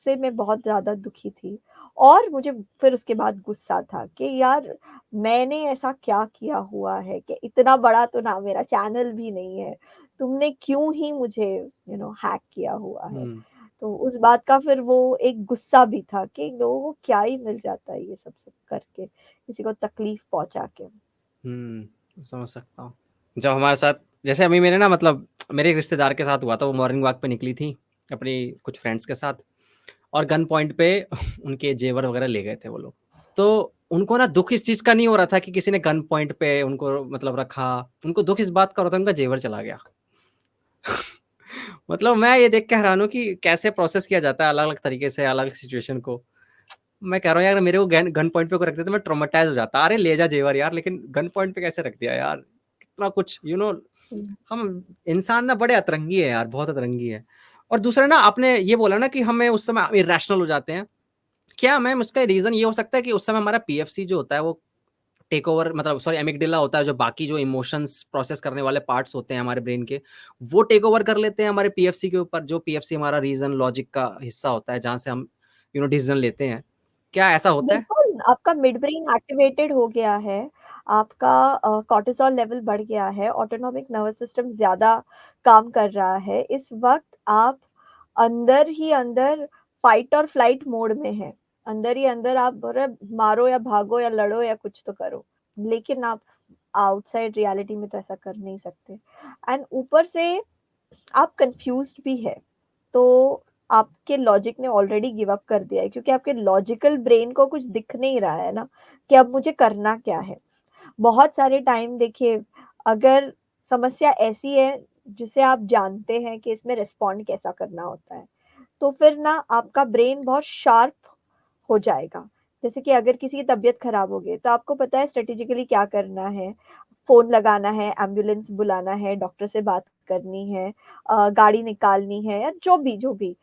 Speaker 1: से मैं बहुत ज़्यादा दुखी थी और मुझे फिर उसके बाद गुस्सा था कि यार मैंने ऐसा क्या किया हुआ है कि इतना बड़ा तो ना मेरा चैनल भी नहीं है। तुमने क्यों ही मुझे हैक किया हुआ है।
Speaker 2: हुँ,
Speaker 1: तो उस बात का फिर वो एक गुस्सा भी था कि लोगों को क्या ही मिल जाता है ये सब करके, किसी को तकलीफ पहुँचा के।
Speaker 2: समझ सकता हूँ। जब हमारे साथ जैसे अभी मेरे ना मतलब मेरे एक रिश्तेदार के साथ हुआ था, वो मॉर्निंग वॉक पे निकली थी, अपनी कुछ फ्रेंड्स के साथ और गन पॉइंट पे उनके जेवर वगैरह ले गए थे वो लोग। तो उनको ना दुःख इस चीज़ का नहीं हो रहा था कि किसी ने गन पॉइंट पे उनको मतलब रखा, उनको दुःख इस बात का हो रहा था उनका जेवर चला गया। मतलब मैं ये देख के हैरान हूँ कि कैसे प्रोसेस किया जाता है अलग-अलग तरीके से, अलग सिचुएशन को। मैं कह रहा हूँ यार मेरे को गन गन पॉइंट पे कोई रख देता मैं ट्रॉमाटाइज़ हो जाता। अरे ले जा जेवर यार लेकिन गन पॉइंट पे कैसे रख दिया यार? कितना कुछ
Speaker 1: हुँ।
Speaker 2: हम इंसान ना बड़े अतरंगी है यार, बहुत अतरंगी है। और दूसरा ना आपने ये बोला ना कि हमें उस समय इर्रेशनल हो जाते हैं। क्या मैम उसका रीज़न ये हो सकता है कि उस समय हमारा पीएफसी जो होता है वो टेक ओवर मतलब सॉरी एमिगडाला होता है जो बाकी जो इमोशंस प्रोसेस करने वाले पार्ट्स होते हैं हमारे ब्रेन के, वो टेक ओवर कर लेते हैं हमारे पीएफसी के ऊपर जो पीएफसी हमारा रीज़न लॉजिक का हिस्सा होता है जहाँ से हम डिसीज़न लेते हैं। क्या ऐसा होता है?
Speaker 1: बिल्कुल, आपका मिड ब्रेन एक्टिवेटेड हो गया है, आपका कॉर्टिसोल लेवल बढ़ गया है, ऑटोनॉमिक नर्वस सिस्टम ज़्यादा काम कर रहा है। इस वक़्त आप अंदर ही अंदर फाइट और फ्लाइट मोड में हैं। अंदर ही अंदर आप बोल रहे मारो या भागो या लड़ो या कुछ तो करो। लेकिन आप आउटसाइड रियलिटी में तो ऐसा कर नहीं सकते। एंड ऊपर से आप कन्फ्यूज़्ड भी हैं। तो आपके लॉजिक ने ऑलरेडी गिव अप कर दिया है क्योंकि आपके लॉजिकल ब्रेन को कुछ दिख नहीं रहा है ना कि अब मुझे करना क्या है। बहुत सारे टाइम देखिए अगर समस्या ऐसी है जिसे आप जानते हैं कि इसमें रिस्पॉन्ड कैसा करना होता है, तो फिर ना आपका ब्रेन बहुत शार्प हो जाएगा। जैसे कि अगर किसी की तबीयत खराब हो गई, तो आपको पता है स्ट्रैटेजिकली क्या करना है, फ़ोन लगाना है, एम्बुलेंस बुलाना है, डॉक्टर से बात करनी है, गाड़ी निकालनी है या जो भी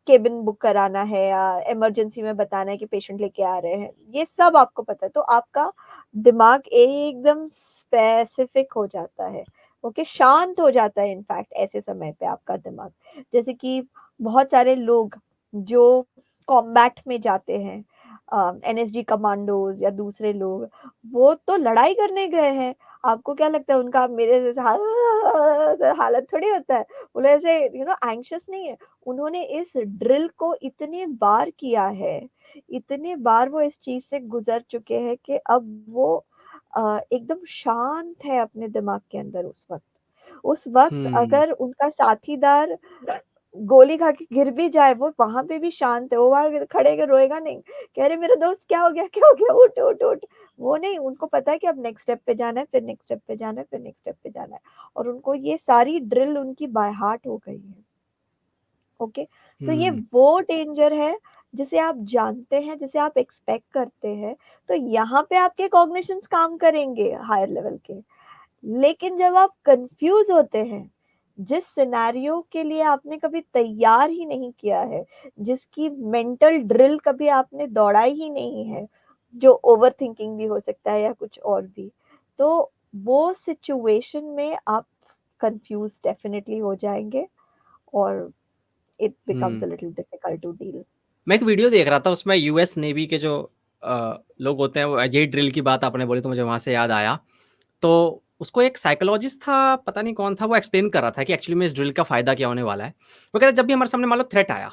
Speaker 1: केबिन बुक कराना है या इमरजेंसी में बताना है कि पेशेंट लेके आ रहे हैं, ये सब आपको पता है। तो आपका दिमाग एकदम स्पेसिफिक हो जाता है, ओके? शांत हो जाता है इनफैक्ट ऐसे समय पे आपका दिमाग। जैसे कि बहुत सारे लोग जो कॉम्बैट में जाते हैं, एनएसजी कमांडोज या दूसरे लोग, वो तो लड़ाई करने गए हैं। आपको क्या लगता है उनका मेरे जैसा हालत थोड़ी होता है? वो लोग ऐसे एंग्शियस नहीं है। उन्होंने इस ड्रिल को इतने बार किया है, इतने बार वो इस चीज से गुजर चुके हैं कि अब वो एकदम शांत है अपने दिमाग के अंदर उस वक्त। उस वक्त
Speaker 2: हुँ।
Speaker 1: अगर उनका साथीदार गोली खा के गिर भी जाए, वो वहां पे भी शांत है, वो वहां खड़े के रोएगा नहीं, कह रहे मेरे दोस्त क्या हो गया, क्या हो गया, उठ उठ उठ। वो नहीं, उनको पता है कि अब नेक्स्ट स्टेप पे जाना है, फिर नेक्स्ट स्टेप पे जाना है, फिर नेक्स्ट स्टेप पे जाना है। और उनको ये सारी ड्रिल उनकी बाय हार्ट हो गई है। ओके। तो ये
Speaker 2: हुँ।
Speaker 1: वो डेंजर है जिसे आप जानते हैं, जिसे आप एक्सपेक्ट करते हैं। तो यहाँ पे आपके कॉग्निशंस काम करेंगे हायर लेवल के। लेकिन जब आप कंफ्यूज होते हैं, जिस सिनेरियो के लिए आपने कभी तैयार ही नहीं किया है, जिसकी मेंटल ड्रिल कभी आपने दौड़ाई ही नहीं है, जो ओवर थिंकिंग भी हो सकता है या कुछ और भी, तो वो सिचुएशन में आप कंफ्यूज डेफिनेटली हो जाएंगे, और it becomes
Speaker 2: um.
Speaker 1: A little difficult to deal.
Speaker 2: मैं एक वीडियो देख रहा था, उसमें यूएस नेवी के जो लोग होते हैं, वो यही ड्रिल की बात आपने बोली तो मुझे वहाँ से याद आया। तो उसको एक साइकोलॉजिस्ट था, पता नहीं कौन था, वो एक्सप्लेन कर रहा था कि एक्चुअली में इस ड्रिल का फ़ायदा क्या होने वाला है। वो कह रहा है जब भी हमारे सामने मान लो थ्रेट आया,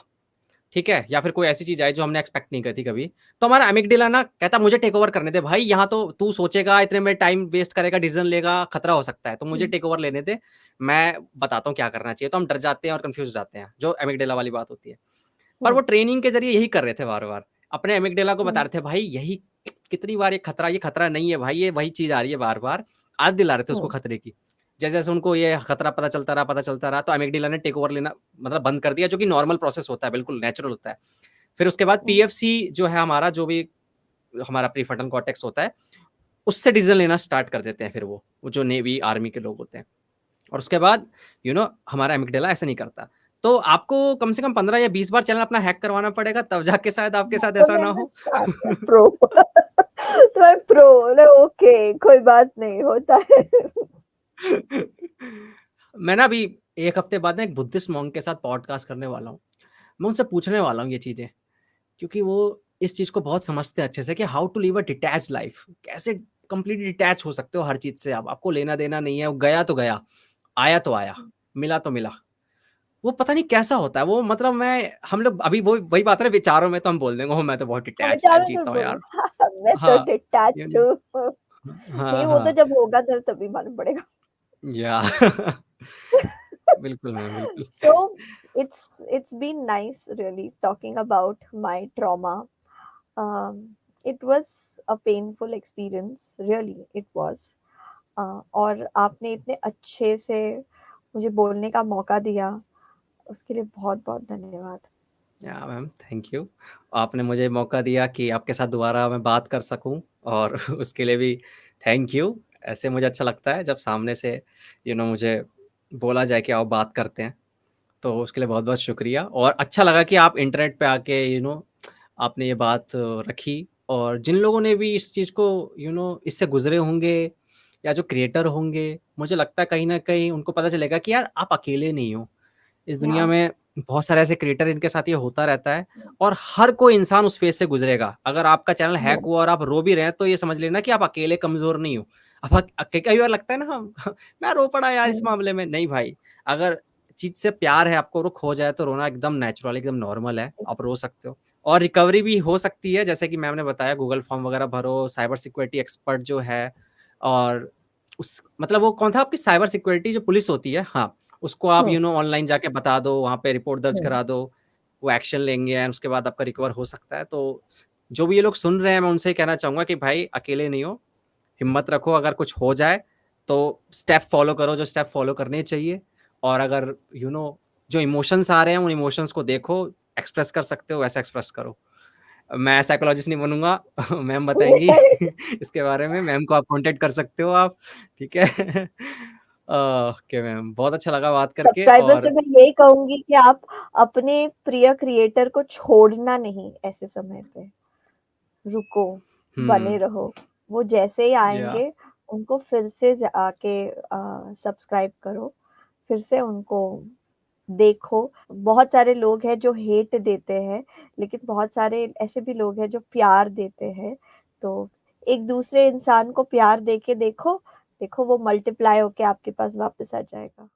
Speaker 2: ठीक है? या फिर कोई ऐसी चीज़ आई जो हमने एक्सपेक्ट नहीं करी थी कभी, तो हमारा एमिगडाला ना कहता मुझे टेक ओवर करने दे भाई, यहाँ तो तू सोचेगा, इतने में टाइम वेस्ट करेगा, डिसीज़न लेगा, खतरा हो सकता है, तो मुझे
Speaker 1: हम्म,
Speaker 2: टेक ओवर लेने दे, मैं बताता हूँ क्या करना चाहिए। तो हम डर जाते हैं और कन्फ्यूज़ हो जाते हैं, जो एमिगडाला वाली बात होती है। पर वो
Speaker 1: हम्म,
Speaker 2: ट्रेनिंग के ज़रिए यही कर रहे थे बार-बार। अपने एमिगडाला को बता
Speaker 1: हम्म,
Speaker 2: रहे थे, भाई यही कितनी बार ये खतरा नहीं है भाई, ये वही चीज़ आ रही है बार-बार। आदत दिला रहे थे उसको
Speaker 1: हम्म,
Speaker 2: खतरे की। जैसे-जैसे उनको ये खतरा पता चलता रहा, तो एमिगडाला ने टेक ओवर लेना मतलब बंद कर दिया, जो कि नॉर्मल प्रोसेस होता है, बिल्कुल नेचुरल होता है। फिर उसके बाद
Speaker 1: हम्म,
Speaker 2: पीएफसी जो है हमारा, जो भी हमारा प्रीफ्रंटल कॉर्टेक्स होता है, उससे डिसीज़न लेना स्टार्ट कर देते हैं फिर वो जो नेवी, आर्मी के लोग होते हैं। और उसके बाद हमारा एमिगडाला ऐसा नहीं करता। तो आपको कम से कम 15 या 20 बार चैनल अपना हैक करवाना पड़ेगा, तब जाके शायद आपके साथ
Speaker 1: तो
Speaker 2: ऐसा ना
Speaker 1: मैंने
Speaker 2: हो।
Speaker 1: प्रो तो मैं प्रो बोले ओके, कोई बात नहीं, होता है।
Speaker 2: मैं ना अभी 1 हफ्ते बाद ना एक बुद्धिस्ट मॉन्क के साथ पॉडकास्ट करने वाला हूँ। मैं उनसे पूछने वाला हूँ ये चीज़ें, क्योंकि वो इस चीज़ को बहुत समझते हैं अच्छे से कि how to live a detached life. कैसे कंप्लीटली डिटैच हो सकते हो हर चीज़ से आप, आपको लेना-देना नहीं है, वो गया तो गया, आया तो आया, मिला तो मिला। वो पता नहीं कैसा होता है वो, मतलब मैं हम लोग अभी वो वही बात है ना, विचारों में तो हम बोल देंगे, ओह! मैं तो बहुत
Speaker 1: हाँ,
Speaker 2: डिटैच लाइफ़
Speaker 1: विचारों से
Speaker 2: जीता हूँ यार।
Speaker 1: बोलो, मैं तो
Speaker 2: हाँ, यू
Speaker 1: डिटैच्ड
Speaker 2: नो
Speaker 1: हूँ। नहीं,
Speaker 2: हाँ,
Speaker 1: वो तो
Speaker 2: हाँ।
Speaker 1: जब होगा तभी मालूम पड़ेगा।
Speaker 2: या बिल्कुल मैम, बिल्कुल।
Speaker 1: So it's been nice really talking about my trauma. It was a painful experience, really it was. और आपने इतने अच्छे से मुझे बोलने का मौका दिया, उसके लिए बहुत-बहुत धन्यवाद।
Speaker 2: या मैम, थैंक यू। आपने मुझे मौका दिया कि आपके साथ दोबारा मैं बात कर सकूँ, और उसके लिए भी थैंक यू। ऐसे मुझे अच्छा लगता है जब सामने से मुझे बोला जाए कि आओ बात करते हैं। तो उसके लिए बहुत-बहुत शुक्रिया, और अच्छा लगा कि आप इंटरनेट पे आके आपने ये बात रखी, और जिन लोगों ने भी इस चीज़ को इससे गुज़रे होंगे, या जो क्रिएटर होंगे, मुझे लगता है कहीं न कहीं उनको पता चलेगा कि यार आप अकेले नहीं हो। इस दुनिया
Speaker 1: हाँ,
Speaker 2: में बहुत सारे ऐसे क्रिएटर इनके साथ ये होता रहता है, और हर कोई इंसान उस फ़ेज़ से गुज़रेगा। अगर आपका चैनल हैक
Speaker 1: हाँ,
Speaker 2: हुआ और आप रो भी रहे हैं, तो ये समझ लेना कि आप अकेले कमज़ोर नहीं हो। अब कई बार लगता है ना, हम मैं रो पड़ा यार इस
Speaker 1: हाँ,
Speaker 2: मामले में, नहीं भाई, अगर चीज़ से प्यार है आपको, वो खो जाए तो रोना एकदम नेचुरल, एकदम नॉर्मल है, आप रो सकते हो। और रिकवरी भी हो सकती है, जैसे कि मैम ने बताया, गूगल फॉर्म वगैरह भरो, साइबर सिक्योरिटी एक्सपर्ट जो है, और उस मतलब वो कौन था आपकी साइबर सिक्योरिटी जो पुलिस होती है, हाँ, उसको आप
Speaker 1: हाँ,
Speaker 2: ऑनलाइन जाके बता दो, वहाँ पे रिपोर्ट दर्ज
Speaker 1: हाँ,
Speaker 2: करा दो, वो एक्शन लेंगे, एंड उसके बाद आपका रिकवर हो सकता है। तो जो भी ये लोग सुन रहे हैं, मैं उनसे कहना चाहूँगा कि भाई अकेले नहीं हो, हिम्मत रखो, अगर कुछ हो जाए तो स्टेप फॉलो करो जो स्टेप फॉलो करने चाहिए, और अगर जो इमोशंस आ रहे हैं, उन इमोशंस को देखो, एक्सप्रेस कर सकते हो वैसा एक्सप्रेस करो। मैं साइकोलॉजिस्ट नहीं बनूँगा, मैम बताएँगी इसके बारे में, मैम को आप कॉन्टैक्ट कर सकते हो आप, ठीक है? ओके मैम, बहुत अच्छा लगा बात करके,
Speaker 1: सब्सक्राइबर से
Speaker 2: और
Speaker 1: मैं यही कहूँगी कि आप अपने प्रिय क्रिएटर को छोड़ना नहीं ऐसे समय पे। रुको, बने
Speaker 2: हुँ,
Speaker 1: रहो। वो जैसे ही
Speaker 2: या
Speaker 1: आएँगे, उनको फिर से आके सब्सक्राइब करो, फिर से उनको देखो, बहुत सारे लोग हैं जो हेट देते हैं, लेकिन बहुत सारे ऐसे भी लोग हैं जो प्यार देते हैं। तो एक दूसरे इंसान को प्यार देके देखो, देखो वो मल्टीप्लाई होके आपके पास वापस आ जाएगा।